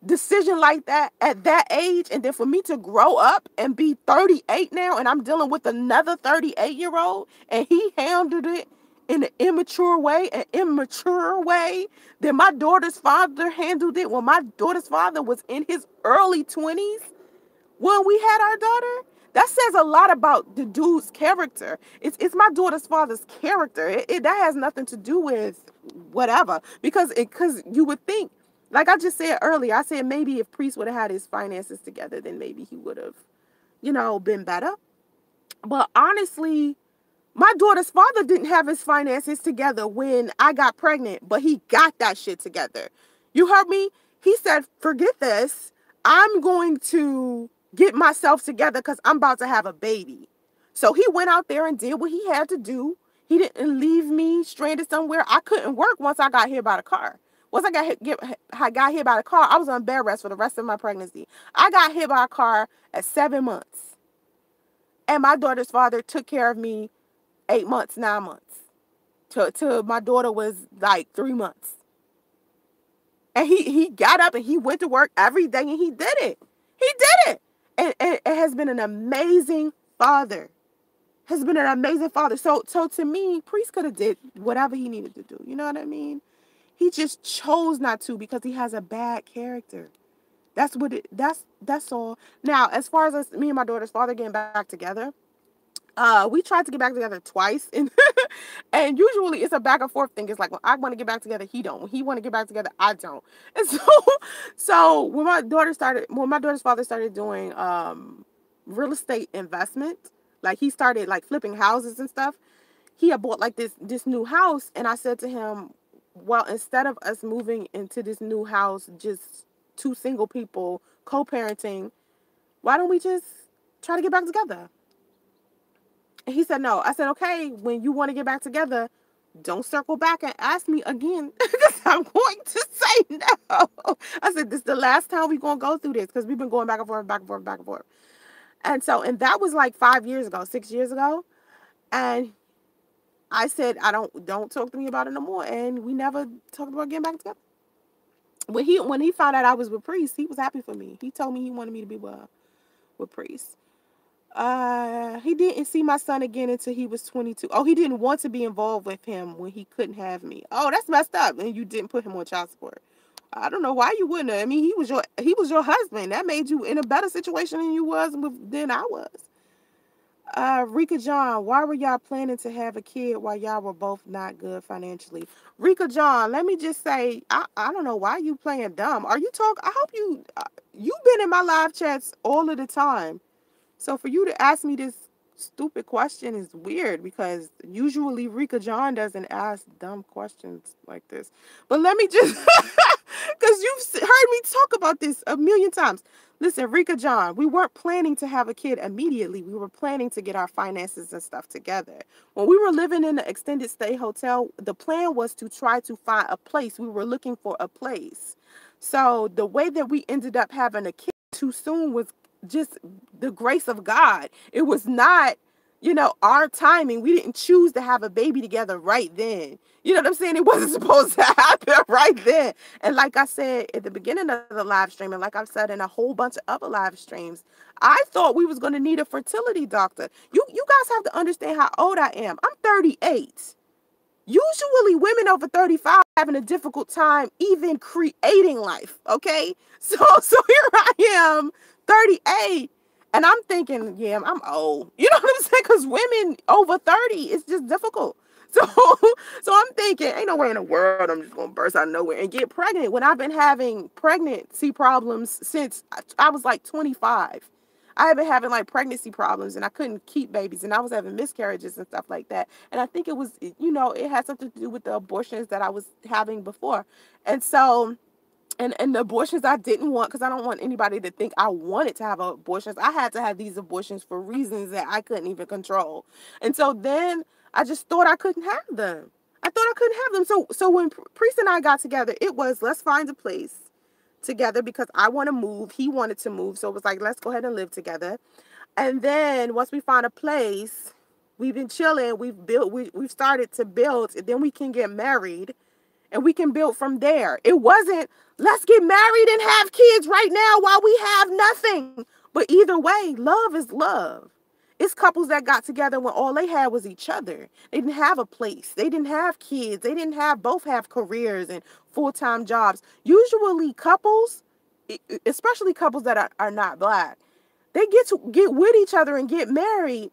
decision like that at that age, and then for me to grow up and be 38 now, and I'm dealing with another 38-year-old, and he handled it in an immature way, then my daughter's father handled it when my daughter's father was in his early 20s when we had our daughter. That says a lot about the dude's character. It's my daughter's father's character. That has nothing to do with whatever, because you would think, like I just said earlier, I said maybe if Priest would have had his finances together, then maybe he would have, been better. But honestly, my daughter's father didn't have his finances together when I got pregnant, but he got that shit together. You heard me? He said, forget this. I'm going to get myself together because I'm about to have a baby. So he went out there and did what he had to do. He didn't leave me stranded somewhere. I couldn't work once I got hit by the car. Once I got hit by the car, I was on bed rest for the rest of my pregnancy. I got hit by a car at 7 months. And my daughter's father took care of me 8 months, 9 months. Till my daughter was like 3 months. And he got up and he went to work every day and he did it. He did it. And it has been an amazing father. Has been an amazing father. So to me, Priest could have did whatever he needed to do. You know what I mean? He just chose not to because he has a bad character. That's all. Now, as far as me and my daughter's father getting back together, we tried to get back together twice, and and usually it's a back and forth thing. It's like when I want to get back together, he don't. When he want to get back together, I don't. And so when my daughter's father started doing real estate investment, like he started like flipping houses and stuff. He had bought like this new house, and I said to him, well, instead of us moving into this new house, just two single people co-parenting, why don't we just try to get back together? And he said no. I said, okay, when you want to get back together, don't circle back and ask me again because I'm going to say no. I said, this is the last time we're going to go through this because we've been going back and forth, back and forth, back and forth. And that was like 5 years ago, 6 years ago. And I said, don't talk to me about it no more. And we never talked about getting back together. When he found out I was with Priest, he was happy for me. He told me he wanted me to be with Priest. He didn't see my son again until he was 22. Oh, he didn't want to be involved with him when he couldn't have me. Oh, that's messed up. And you didn't put him on child support. I don't know why you wouldn't have. I mean, he was your husband. That made you in a better situation than I was. Rika John, why were y'all planning to have a kid while y'all were both not good financially? Rika John, let me just say, I don't know why you playing dumb. I hope you've been in my live chats all of the time. So for you to ask me this stupid question is weird because usually Rika John doesn't ask dumb questions like this. But let me just, because you've heard me talk about this a million times. Listen, Rika John, we weren't planning to have a kid immediately. We were planning to get our finances and stuff together. When we were living in the extended stay hotel, the plan was to try to find a place. We were looking for a place. So the way that we ended up having a kid too soon was just the grace of God. It was not, our timing. We didn't choose to have a baby together right then. You know what I'm saying? It wasn't supposed to happen right then. And like I said at the beginning of the live stream, and like I've said in a whole bunch of other live streams, I thought we was going to need a fertility doctor. You guys have to understand how old I am. I'm 38. Usually women over 35 are having a difficult time even creating life, okay? So here I am, 38, and I'm thinking, yeah, I'm old. You know what I'm saying? Because women over 30, it's just difficult. So, so I'm thinking, ain't no way in the world I'm just going to burst out of nowhere and get pregnant when I've been having pregnancy problems since I was like 25. I have been having like pregnancy problems and I couldn't keep babies and I was having miscarriages and stuff like that. And I think it had something to do with the abortions that I was having before. And so, and the abortions I didn't want, because I don't want anybody to think I wanted to have abortions. I had to have these abortions for reasons that I couldn't even control. And so then I just thought I couldn't have them. I thought I couldn't have them. So when Priest and I got together, it was, let's find a place together because I want to move. He wanted to move. So it was like, let's go ahead and live together. And then once we find a place, we've been chilling. We've started to build. And then we can get married and we can build from there. It wasn't, let's get married and have kids right now while we have nothing. But either way, love is love. It's couples that got together when all they had was each other. They didn't have a place. They didn't have kids. They didn't have, both have careers and full-time jobs. Usually couples, especially couples that are not black, they get with each other and get married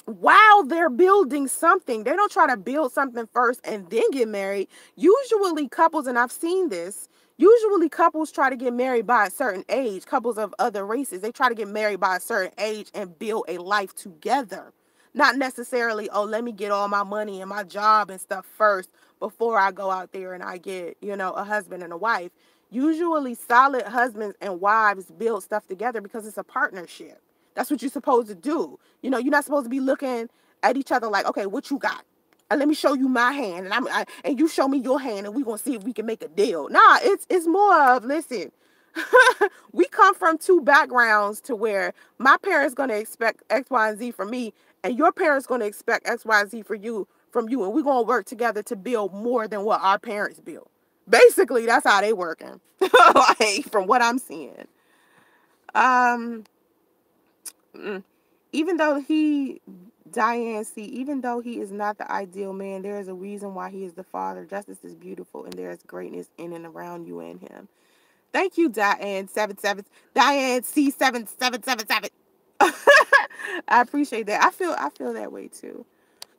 while they're building something. They don't try to build something first and then get married. Usually couples, and I've seen this, usually couples try to get married by a certain age. Couples of other races, they try to get married by a certain age and build a life together. Not necessarily, oh, let me get all my money and my job and stuff first before I go out there and I get, a husband and a wife. Usually solid husbands and wives build stuff together because it's a partnership. That's what you're supposed to do. You're not supposed to be looking at each other like, okay, what you got? And let me show you my hand, and you show me your hand, and we're gonna see if we can make a deal. Nah, it's more of, listen, we come from two backgrounds to where my parents gonna expect X, Y, and Z from me, and your parents gonna expect X, Y, and Z from you, and we're gonna work together to build more than what our parents built. Basically, that's how they working. Like, from what I'm seeing. Um, mm. Even though even though he is not the ideal man, there is a reason why he is the father. Justice is beautiful, and there is greatness in and around you and him. Thank you, Diane C7777. I appreciate that. I feel that way too.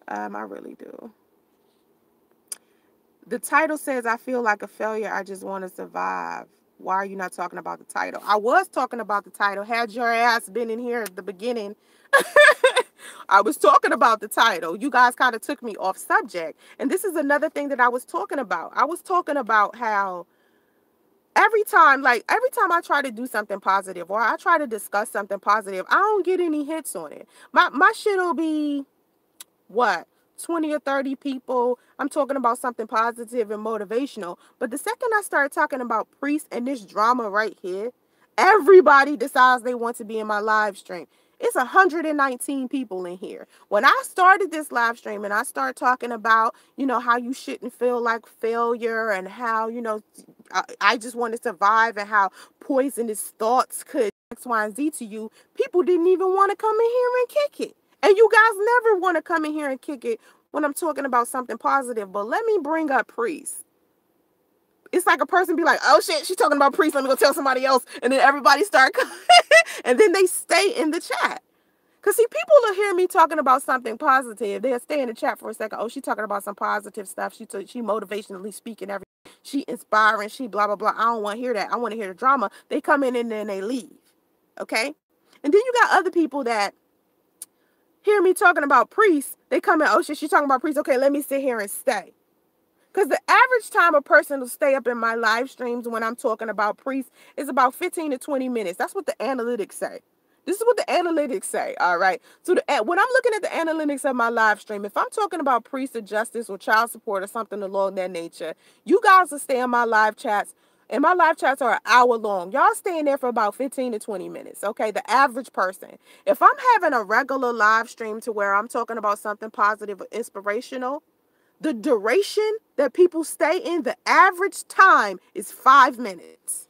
I really do. The title says, I feel like a failure. I just want to survive. Why are you not talking about the title? I was talking about the title. Had your ass been in here at the beginning, I was talking about the title. You guys kind of took me off subject. And this is another thing that I was talking about. I was talking about how every time I try to do something positive or I try to discuss something positive, I don't get any hits on it. My shit'll be what, 20 or 30 people. I'm talking about something positive and motivational. But the second I start talking about Priest and this drama right here, everybody decides they want to be in my live stream. It's 119 people in here. When I started this live stream and I start talking about, how you shouldn't feel like failure and how, I just want to survive and how poisonous thoughts could X, Y, and Z to you, people didn't even want to come in here and kick it. And you guys never want to come in here and kick it when I'm talking about something positive. But let me bring up Priest. It's like a person be like, oh shit, she's talking about Priest. Let me go tell somebody else. And then everybody start coming. And then they stay in the chat. Because see, people will hear me talking about something positive. They'll stay in the chat for a second. Oh, she's talking about some positive stuff. She motivationally speaking everything. She inspiring. She blah, blah, blah. I don't want to hear that. I want to hear the drama. They come in and then they leave. Okay? And then you got other people that hear me talking about Priest. They come in, oh shit, she's talking about Priest. Okay, let me sit here and stay. Because the average time a person will stay up in my live streams when I'm talking about Priest is about 15 to 20 minutes. That's what the analytics say. This is what the analytics say, all right? So when I'm looking at the analytics of my live stream, if I'm talking about Priest or justice or child support or something along that nature, you guys will stay in my live chats. And my live chats are an hour long. Y'all stay in there for about 15 to 20 minutes, okay? The average person. If I'm having a regular live stream to where I'm talking about something positive or inspirational, the duration that people stay in, the average time is 5 minutes.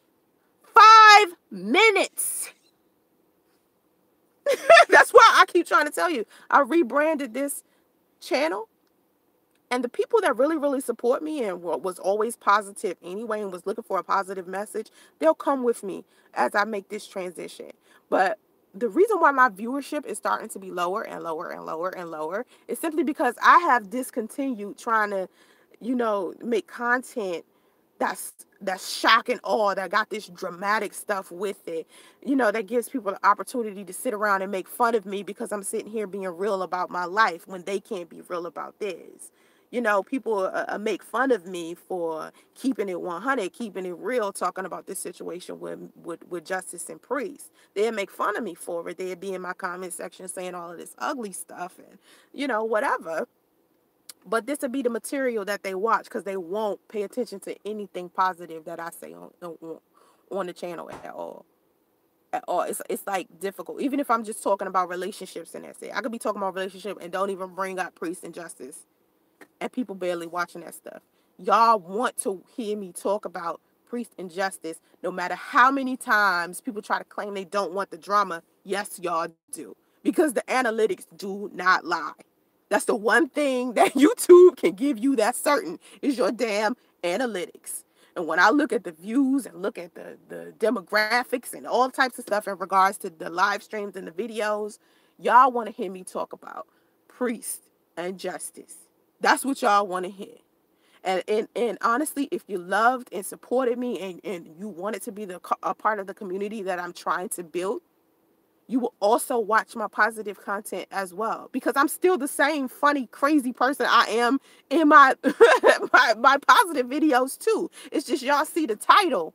5 minutes. That's why I keep trying to tell you. I rebranded this channel. And the people that really, really support me and was always positive anyway and was looking for a positive message, they'll come with me as I make this transition. But the reason why my viewership is starting to be lower and lower and lower and lower is simply because I have discontinued trying to, make content that's shock and awe, that got this dramatic stuff with it, that gives people the opportunity to sit around and make fun of me because I'm sitting here being real about my life when they can't be real about theirs. People make fun of me for keeping it 100, keeping it real, talking about this situation with Justice and Priest. They'd make fun of me for it. They'd be in my comment section saying all of this ugly stuff and, whatever. But this will be the material that they watch because they won't pay attention to anything positive that I say on the channel at all. At all. It's like difficult. Even if I'm just talking about relationships and that's it. I could be talking about relationship and don't even bring up priest and justice, and people barely watching that stuff. Y'all want to hear me talk about priest and justice no matter how many times people try to claim they don't want the drama. Yes, y'all do. Because the analytics do not lie. That's the one thing that YouTube can give you that's certain is your damn analytics. And when I look at the views and look at the demographics and all types of stuff in regards to the live streams and the videos, y'all want to hear me talk about priest and justice. That's what y'all want to hear. And honestly, if you loved and supported me and you wanted to be a part of the community that I'm trying to build, you will also watch my positive content as well. Because I'm still the same funny, crazy person I am in my my positive videos too. It's just y'all see the title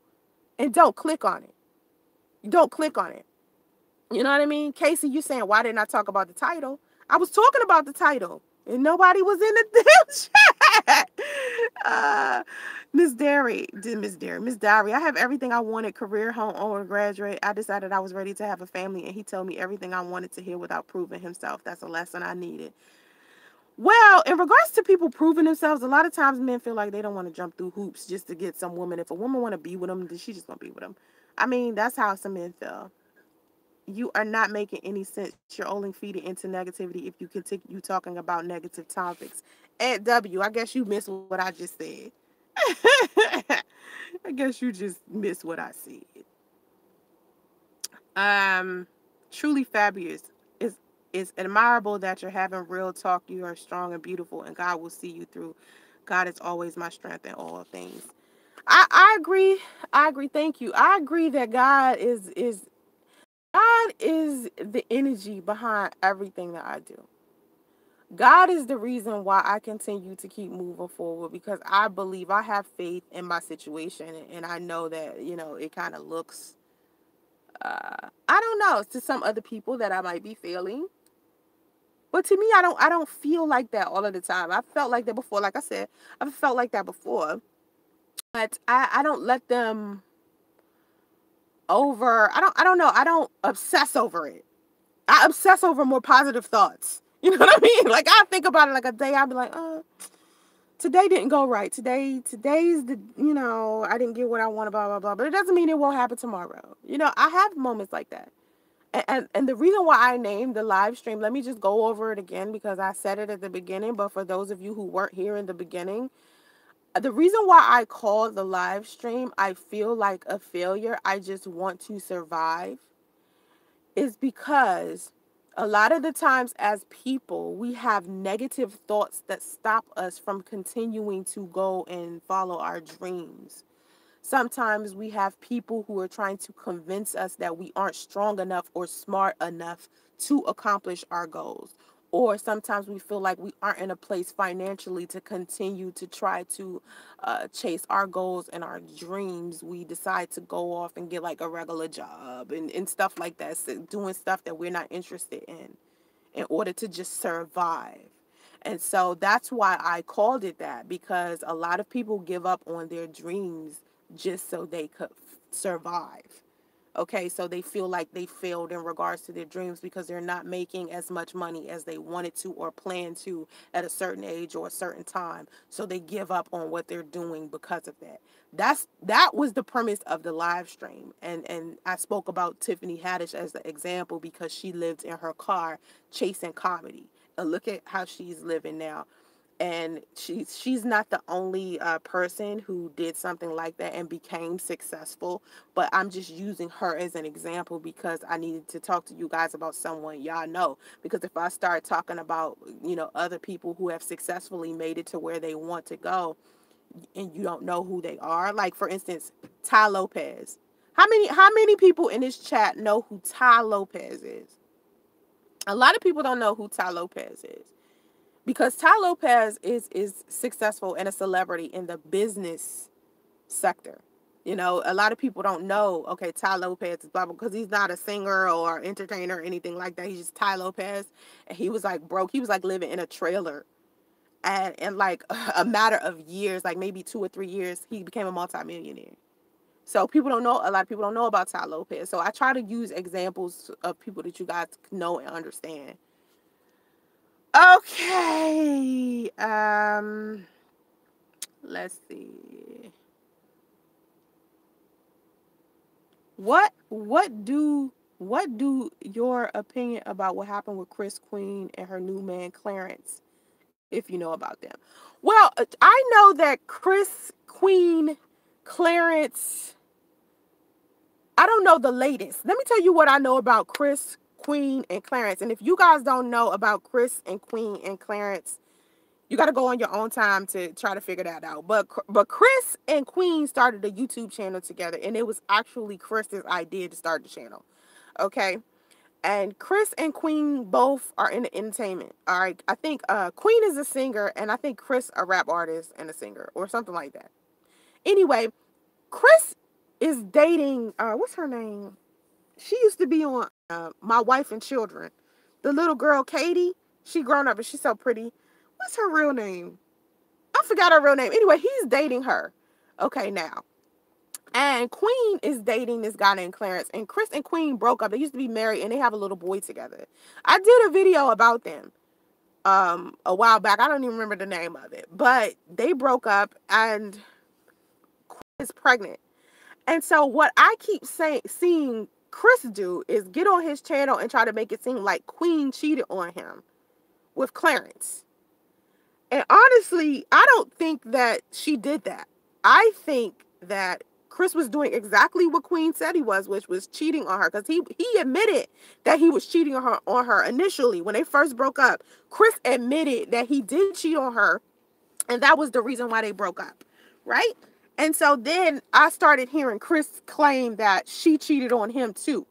and don't click on it. You don't click on it. You know what I mean? Casey, you saying, why didn't I talk about the title? I was talking about the title. And nobody was in the damn chat. Miss Diary, I have everything I wanted, career, home, owner, graduate. I decided I was ready to have a family, and he told me everything I wanted to hear without proving himself. That's a lesson I needed. Well, in regards to people proving themselves, a lot of times men feel like they don't want to jump through hoops just to get some woman. If a woman want to be with them, then she just going to be with them. I mean, that's how some men feel. You are not making any sense. You're only feeding into negativity if you continue talking about negative topics. At W, I guess you missed what I just said. I guess you just missed what I said. Truly fabulous. It's admirable that you're having real talk. You are strong and beautiful, and God will see you through. God is always my strength in all things. I agree. I agree. Thank you. I agree that God is the energy behind everything that I do. God is the reason why I continue to keep moving forward because I believe I have faith in my situation and I know that, it kind of looks, I don't know, to some other people that I might be failing. But to me, I don't feel like that all of the time. I felt like that before. Like I said, I've felt like that before. But I don't let them I don't know. I don't obsess over it. I obsess over more positive thoughts. You know what I mean? Like I think about it like a day, I'll be like, today didn't go right. Today's I didn't get what I want, blah, blah, blah. But it doesn't mean it won't happen tomorrow. I have moments like that. And the reason why I named the live stream, let me just go over it again because I said it at the beginning, but for those of you who weren't here in the beginning, the reason why I call the live stream, I feel like a failure, I just want to survive, is because a lot of the times as people, we have negative thoughts that stop us from continuing to go and follow our dreams. Sometimes we have people who are trying to convince us that we aren't strong enough or smart enough to accomplish our goals. Or sometimes we feel like we aren't in a place financially to continue to try to chase our goals and our dreams. We decide to go off and get like a regular job and stuff like that, so doing stuff that we're not interested in order to just survive. And so that's why I called it that, because a lot of people give up on their dreams just so they could survive. Okay, so they feel like they failed in regards to their dreams because they're not making as much money as they wanted to or planned to at a certain age or a certain time. So they give up on what they're doing because of that. That was the premise of the live stream. And I spoke about Tiffany Haddish as the example because she lived in her car chasing comedy. And look at how she's living now. And she's not the only person who did something like that and became successful, but I'm just using her as an example because I needed to talk to you guys about someone y'all know. Because if I start talking about other people who have successfully made it to where they want to go and you don't know who they are, like for instance Ty Lopez. How many people in this chat know who Ty Lopez is? A lot of people don't know who Ty Lopez is. Because Ty Lopez is successful and a celebrity in the business sector. A lot of people don't know, okay, Ty Lopez is blah, blah, because he's not a singer or entertainer or anything like that. He's just Ty Lopez. And he was like broke. He was like living in a trailer. And in like a matter of years, like maybe 2 or 3 years, he became a multimillionaire. So people don't know, a lot of people don't know about Ty Lopez. So I try to use examples of people that you guys know and understand. Okay. Let's see. What do your opinion about what happened with Chris Queen and her new man Clarence, if you know about them? Well, I know that Chris Queen, Clarence, I don't know the latest. Let me tell you what I know about Chris, Queen, and Clarence. And if you guys don't know about Chris and Queen and Clarence, you got to go on your own time to try to figure that out. But Chris and Queen started a YouTube channel together, and it was actually Chris's idea to start the channel. Okay, and Chris and Queen both are in the entertainment. All right, I think Queen is a singer, and I think Chris a rap artist and a singer or something like that. Anyway, Chris is dating what's her name? She used to be on My Wife and Children. The little girl Katie. She grown up and she's so pretty. What's her real name? I forgot her real name. Anyway, he's dating her. Okay, now. And Queen is dating this guy named Clarence. And Chris and Queen broke up. They used to be married and they have a little boy together. I did a video about them a while back. I don't even remember the name of it. But they broke up and Queen is pregnant. And so what I keep seeing Chris do is get on his channel and try to make it seem like Queen cheated on him with Clarence. And honestly, I don't think that she did that. I think that Chris was doing exactly what Queen said he was, which was cheating on her. Because he admitted that he was cheating on her initially. When they first broke up, Chris admitted that he did cheat on her. And that was the reason why they broke up. Right? And so then I started hearing Chris claim that she cheated on him too.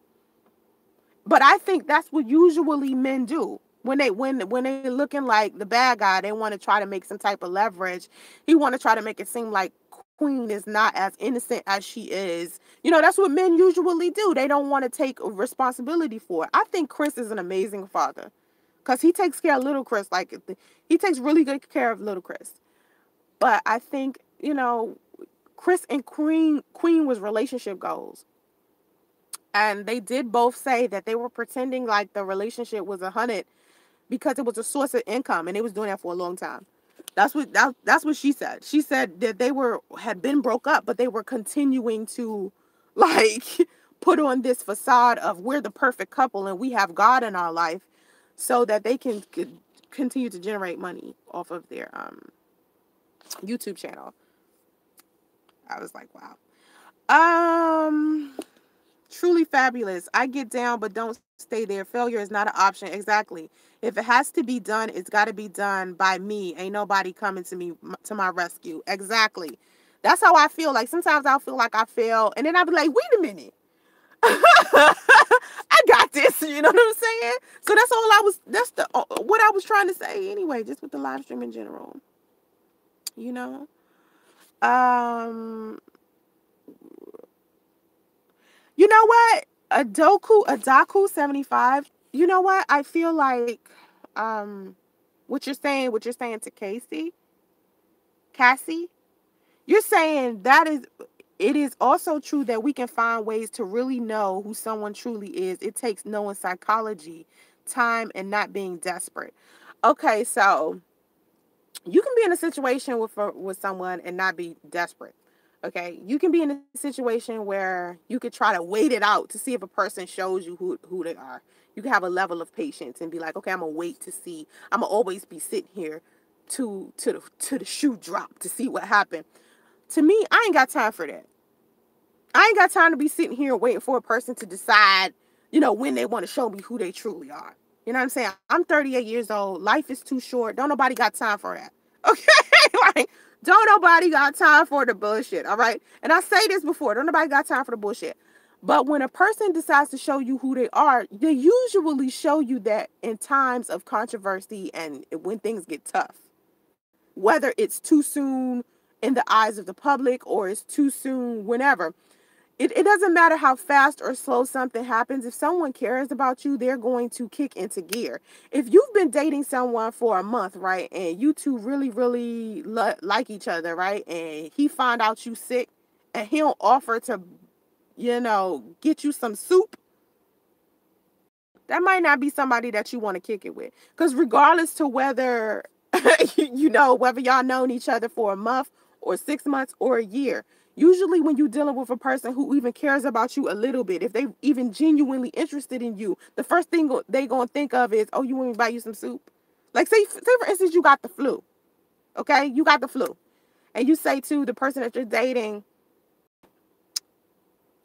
But I think that's what usually men do. When they looking like the bad guy, they want to try to make some type of leverage. He want to try to make it seem like Queen is not as innocent as she is. You know, that's what men usually do. They don't want to take responsibility for it. I think Chris is an amazing father because he takes care of little Chris. Like, he takes really good care of little Chris. But I think, Chris and Queen was relationship goals. And they did both say that they were pretending like the relationship was 100 because it was a source of income, and they was doing that for a long time. That's what she said. She said that had been broke up, but they were continuing to like put on this facade of we're the perfect couple and we have God in our life, so that they can continue to generate money off of their YouTube channel. I was like, wow. Truly fabulous. I get down, but don't stay there. Failure is not an option. Exactly. If it has to be done, it's got to be done by me. Ain't nobody coming to my rescue. Exactly. That's how I feel. Like, sometimes I'll feel like I fail, and then I'll be like, wait a minute. I got this. You know what I'm saying? So that's what I was trying to say anyway, just with the live stream in general. You know? You know what? Adaku 75. You know what? I feel like what you're saying to Cassie, you're saying it is also true that we can find ways to really know who someone truly is. It takes knowing psychology, time, and not being desperate. Okay, so you can be in a situation with someone and not be desperate. Okay, you can be in a situation where you could try to wait it out to see if a person shows you who they are. You can have a level of patience and be like, okay, I'm gonna wait to see. I'm gonna always be sitting here to the shoe drop to see what happened. To me, I ain't got time for that. I ain't got time to be sitting here waiting for a person to decide, when they want to show me who they truly are. You know what I'm saying? I'm 38 years old. Life is too short. Don't nobody got time for that. Okay? Like, don't nobody got time for the bullshit. All right? And I say this before. Don't nobody got time for the bullshit. But when a person decides to show you who they are, they usually show you that in times of controversy and when things get tough. Whether it's too soon in the eyes of the public or it's too soon whenever. it doesn't matter how fast or slow something happens. If someone cares about you, they're going to kick into gear. If you've been dating someone for a month, right, and you two really, really like each other, right, and he find out you sick and he don't offer to, get you some soup, that might not be somebody that you want to kick it with. Because regardless to whether, whether y'all known each other for a month or 6 months or a year, usually when you're dealing with a person who even cares about you a little bit, if they even genuinely interested in you, the first thing they going to think of is, oh, you want me to buy you some soup? Like, say for instance, you got the flu. Okay? You got the flu. And you say to the person that you're dating,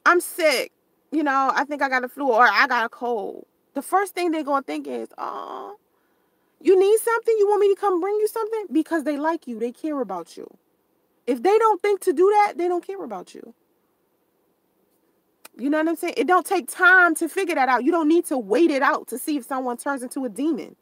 I'm sick. I think I got a flu or I got a cold. The first thing they're going to think is, oh, you need something? You want me to come bring you something? Because they like you. They care about you. If they don't think to do that, they don't care about you. You know what I'm saying? It don't take time to figure that out. You don't need to wait it out to see if someone turns into a demon.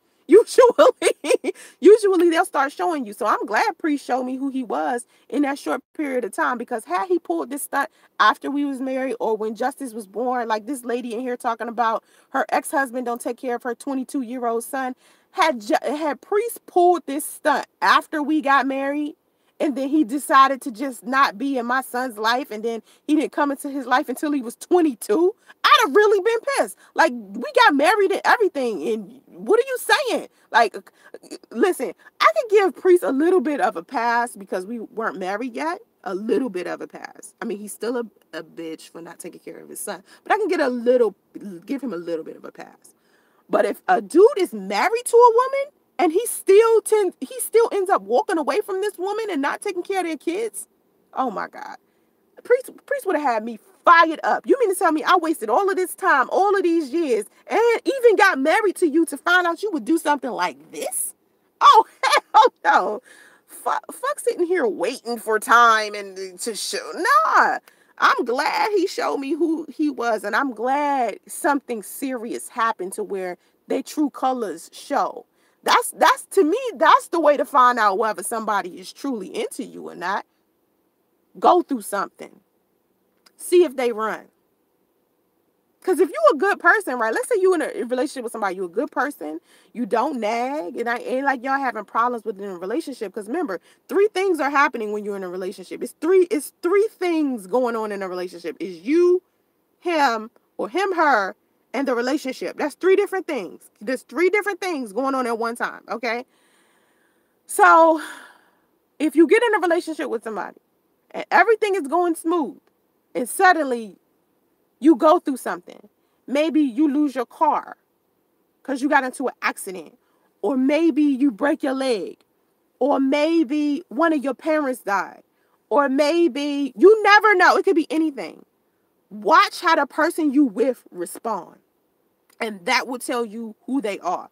Usually they'll start showing you. So I'm glad Priest showed me who he was in that short period of time, because had he pulled this stunt after we was married or when Justice was born, like this lady in here talking about her ex-husband don't take care of her 22-year-old son, had Priest pulled this stunt after we got married, and then he decided to just not be in my son's life, and then he didn't come into his life until he was 22, I'd have really been pissed. Like, we got married and everything, and what are you saying? Like, listen, I can give Priest a little bit of a pass because we weren't married yet. A little bit of a pass. I mean, he's still a bitch for not taking care of his son, but I can give him a little bit of a pass. But if a dude is married to a woman and he still ends up walking away from this woman and not taking care of their kids, oh my God. Priest would have had me fired up. You mean to tell me I wasted all of this time, all of these years, and even got married to you to find out you would do something like this? Oh, hell no. Fuck sitting here waiting for time and to show. Nah. I'm glad he showed me who he was, and I'm glad something serious happened to where their true colors show. That's to me, that's the way to find out whether somebody is truly into you or not. Go through something. See if they run. Because if you're a good person, right? Let's say you're in a relationship with somebody, you're a good person, you don't nag, and I ain't like y'all having problems within a relationship. Because remember, 3 things are happening when you're in a relationship. It's three things going on in a relationship. It's you, him, or him, her, and the relationship. That's 3 different things. There's 3 different things going on at one time, okay? So, if you get in a relationship with somebody, and everything is going smooth, and suddenly you go through something. Maybe you lose your car because you got into an accident, or maybe you break your leg, or maybe one of your parents died, or maybe, you never know. It could be anything. Watch how the person you with respond, and that will tell you who they are.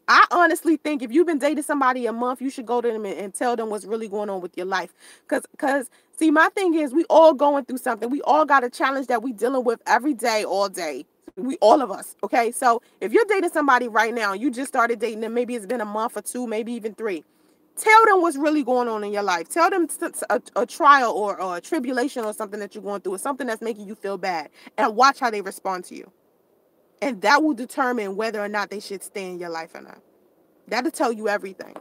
I honestly think if you've been dating somebody a month, you should go to them and tell them what's really going on with your life. Because, see, my thing is, we all going through something. We all got a challenge that we dealing with every day, all day. All of us, okay? So if you're dating somebody right now, you just started dating them, maybe it's been a month or 2, maybe even 3. Tell them what's really going on in your life. Tell them a trial or a tribulation or something that you're going through, or something that's making you feel bad, and watch how they respond to you. And that will determine whether or not they should stay in your life or not. That'll tell you everything.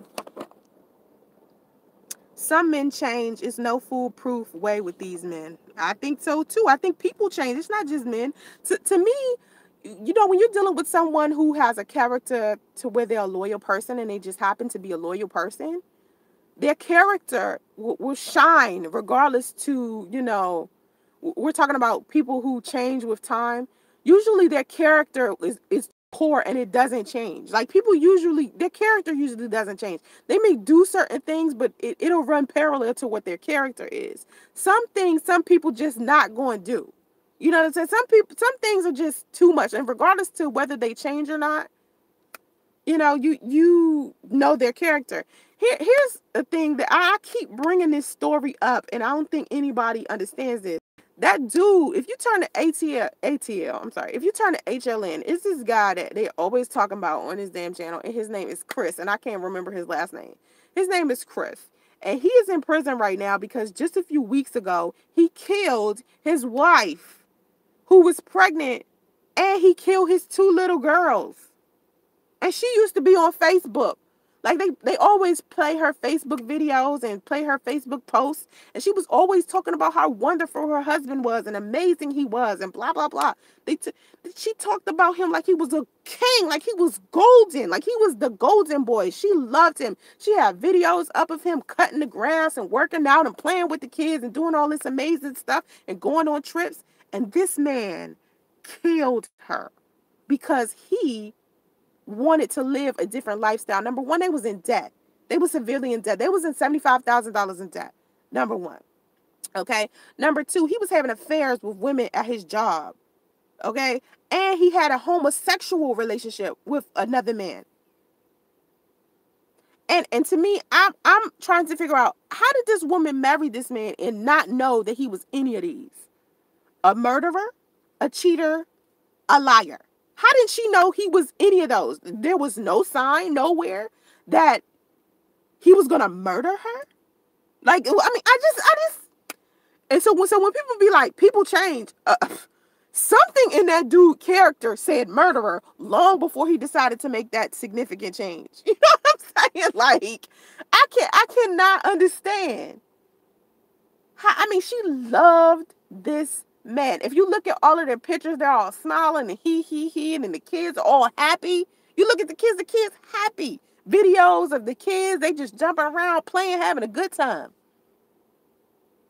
Some men change. It's no foolproof way with these men. I think so too. I think people change. It's not just men. To me, when you're dealing with someone who has a character to where they're a loyal person and they just happen to be a loyal person, their character will shine regardless to, we're talking about people who change with time. Usually their character is core and it doesn't change. Like, people their character usually doesn't change. They may do certain things, but it'll run parallel to what their character is. Some things, some people just not going to do. You know what I'm saying? Some things are just too much. And regardless to whether they change or not, you know their character. Here's a thing that I keep bringing this story up, and I don't think anybody understands this. That dude, if you turn to if you turn to HLN, it's this guy that they always talking about on his damn channel, and his name is Chris, and I can't remember his last name. His name is Chris. And he is in prison right now because just a few weeks ago, he killed his wife who was pregnant, and he killed his 2 little girls. And she used to be on Facebook. Like they always play her Facebook videos and play her Facebook posts. And she was always talking about how wonderful her husband was and amazing he was and blah, blah, blah. She talked about him like he was a king, like he was golden, like he was the golden boy. She loved him. She had videos up of him cutting the grass and working out and playing with the kids and doing all this amazing stuff and going on trips. And this man killed her because he wanted to live a different lifestyle. Number one, they was in debt. They was severely in debt. They was in $75,000 in debt. Number one. Okay. Number two, he was having affairs with women at his job. Okay. And he had a homosexual relationship with another man. And to me, I'm trying to figure out, how did this woman marry this man and not know that he was any of these? A murderer, a cheater, a liar. How did she know he was any of those? There was no sign nowhere that he was going to murder her. Like, I mean, I just, and so when people be like, people change, something in that dude character said murderer long before he decided to make that significant change. You know what I'm saying? Like, I cannot understand. I mean, she loved this man. If you look at all of their pictures, they're all smiling and he, and then the kids are all happy. You look at the kids happy. Videos of the kids, they just jumping around, playing, having a good time.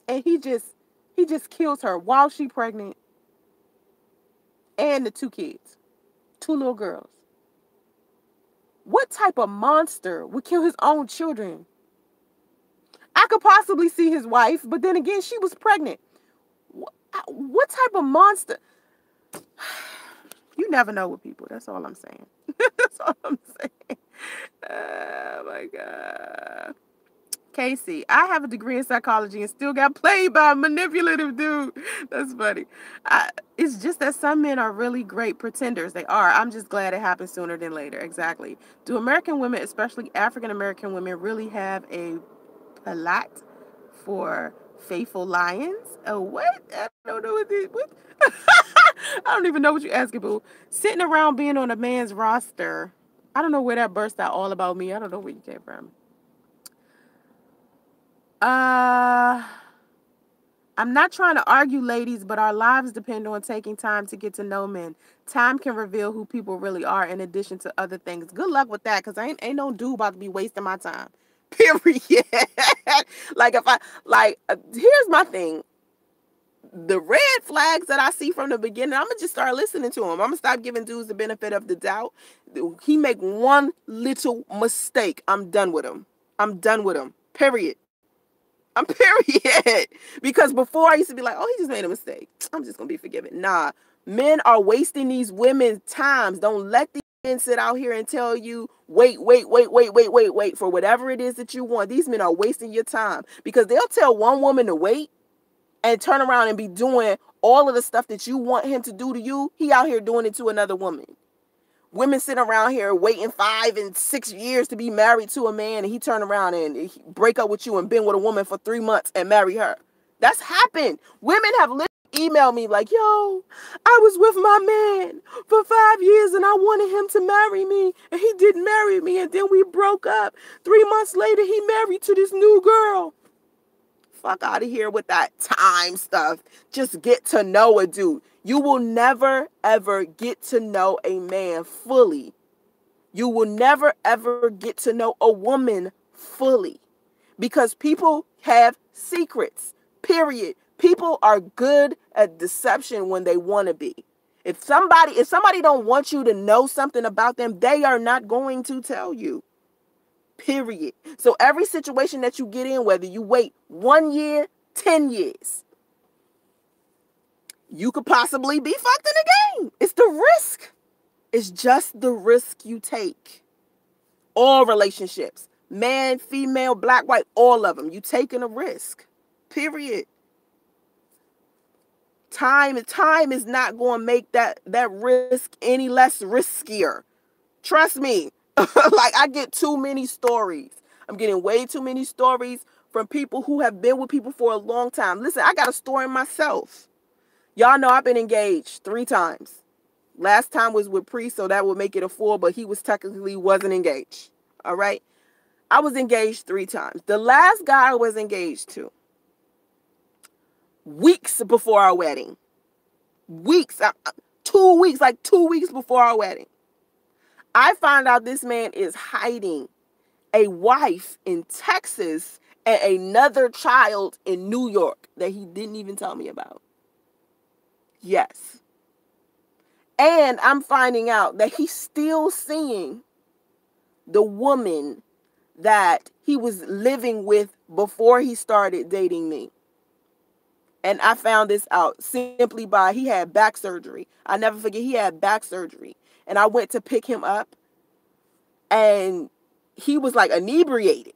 And he just kills her while she's pregnant. And the 2 kids. 2 little girls. What type of monster would kill his own children? I could possibly see his wife, but then again, she was pregnant. What type of monster? You never know with people. That's all I'm saying. That's all I'm saying. Oh, my God. Casey, I have a degree in psychology and still got played by a manipulative dude. That's funny. It's just that some men are really great pretenders. They are. I'm just glad it happened sooner than later. Exactly. Do American women, especially African-American women, really have a palate for faithful lions? Oh, what? I don't know what this. What? I don't even know what you're asking, boo. Sitting around being on a man's roster. I don't know where that burst out all about me. I don't know where you came from. I'm not trying to argue, ladies, but our lives depend on taking time to get to know men. Time can reveal who people really are in addition to other things. Good luck with that, because ain't no dude about to be wasting my time. Period. Here's my thing. The red flags that I see from the beginning, I'm going to just start listening to him. I'm going to stop giving dudes the benefit of the doubt. He make one little mistake, I'm done with him. I'm done with him. Period. Period. Because before I used to be like, oh, he just made a mistake, I'm just going to be forgiven. Nah, men are wasting these women's times. Don't let these men sit out here and tell you, wait for whatever it is that you want. These men are wasting your time because they'll tell one woman to wait and turn around and be doing all of the stuff that you want him to do to you. He out here doing it to another woman. Women sit around here waiting 5 and 6 years to be married to a man, and he turn around and break up with you and been with a woman for 3 months and marry her. That's happened. Women have literally emailed me like, yo, I was with my man for 5 years and I wanted him to marry me, and he didn't marry me, and then we broke up. 3 months later, he married to this new girl. Fuck out of here with that time stuff. Just get to know a dude. You will never, ever get to know a man fully. You will never, ever get to know a woman fully. Because people have secrets. Period. People are good at deception when they want to be. If somebody don't want you to know something about them, they are not going to tell you. Period. So every situation that you get in, whether you wait 1 year, 10 years, you could possibly be fucked in the game. It's the risk. It's just the risk you take. All relationships, man, female, black, white, all of them. You taking a risk. Period. Time is not going to make that risk any less riskier. Trust me. Like, I get too many stories. I'm getting way too many stories from people who have been with people for a long time. Listen, I got a story myself. Y'all know I've been engaged 3 times. Last time was with Priest, so that would make it a 4, but he was technically wasn't engaged. All right? I was engaged 3 times. The last guy I was engaged to, weeks before our wedding. Weeks. 2 weeks, like 2 weeks before our wedding. I found out this man is hiding a wife in Texas and another child in New York that he didn't even tell me about. Yes. And I'm finding out that he's still seeing the woman that he was living with before he started dating me. And I found this out simply by, he had back surgery. I never forget, he had back surgery. And I went to pick him up, and he was like inebriated.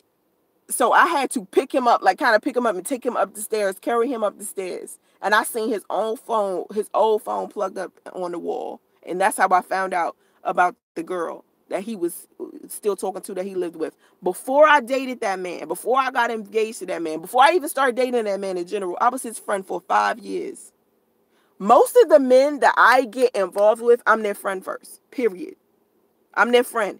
So I had to pick him up, like kind of pick him up and take him up the stairs, carry him up the stairs. And I seen his old phone plugged up on the wall. And that's how I found out about the girl that he was still talking to, that he lived with. Before I dated that man, before I got engaged to that man, before I even started dating that man in general, I was his friend for 5 years. Most of the men that I get involved with, I'm their friend first, period. I'm their friend.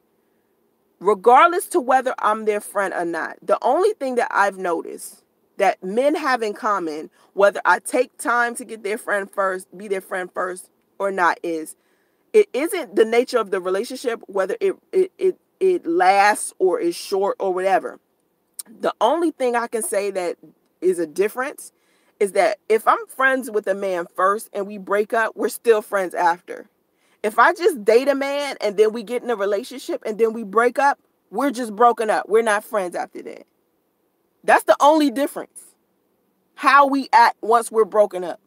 Regardless to whether I'm their friend or not, the only thing that I've noticed that men have in common, whether I take time to get their friend first, be their friend first or not, is it isn't the nature of the relationship, whether it lasts or is short or whatever. The only thing I can say that is a difference is that if I'm friends with a man first and we break up, we're still friends after. If I just date a man and then we get in a relationship and then we break up, we're just broken up. We're not friends after that. That's the only difference. How we act once we're broken up.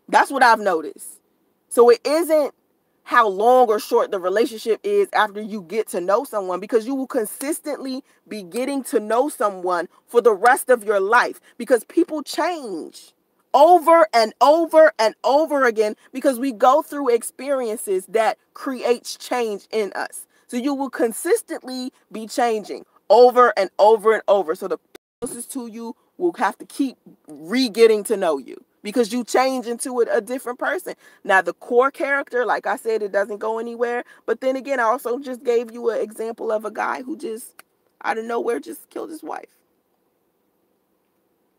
That's what I've noticed. So it isn't how long or short the relationship is after you get to know someone, because you will consistently be getting to know someone for the rest of your life, because people change over and over and over again, because we go through experiences that creates change in us. So you will consistently be changing over and over and over. So the closest to you will have to keep re-getting to know you, because you change into a different person. Now, the core character, like I said, it doesn't go anywhere. But then again, I also just gave you an example of a guy who just, out of nowhere, just killed his wife.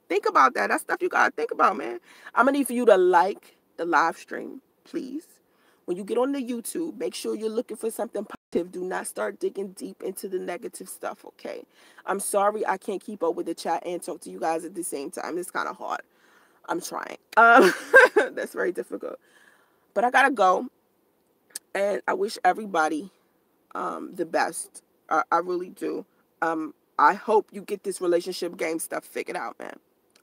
Think about that. That's stuff you got to think about, man. I'm going to need for you to like the live stream, please. When you get on the YouTube, make sure you're looking for something positive. Do not start digging deep into the negative stuff, okay? I'm sorry I can't keep up with the chat and talk to you guys at the same time. It's kind of hard. I'm trying. That's very difficult. But I got to go. And I wish everybody the best. I really do. I hope you get this relationship game stuff figured out, man.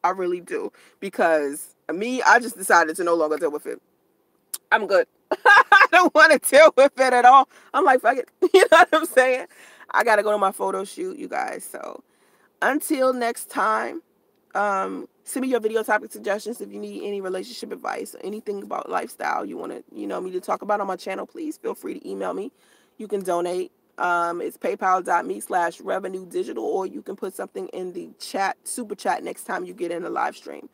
I really do. Because me, I just decided to no longer deal with it. I'm good. I don't want to deal with it at all. I'm like, fuck it. You know what I'm saying? I got to go to my photo shoot, you guys. So until next time, send me your video topic suggestions if you need any relationship advice or anything about lifestyle you want to, me to talk about on my channel. Please feel free to email me. You can donate. It's paypal.me/revenue digital, or you can put something in the chat, super chat, next time you get in a live stream.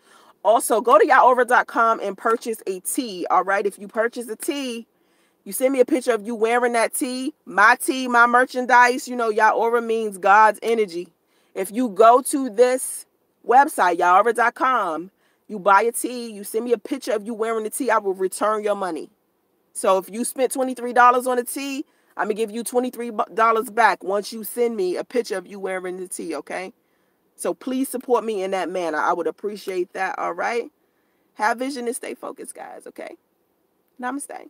Also, go to yaora.com and purchase a tee. All right. If you purchase a tee, you send me a picture of you wearing that tee, my merchandise. Yaora means God's energy. If you go to this website, yaora.com, you buy a tee, you send me a picture of you wearing the tee, I will return your money. So if you spent $23 on a tee, I'm going to give you $23 back once you send me a picture of you wearing the tee, okay? So please support me in that manner. I would appreciate that, all right? Have vision and stay focused, guys, okay? Namaste.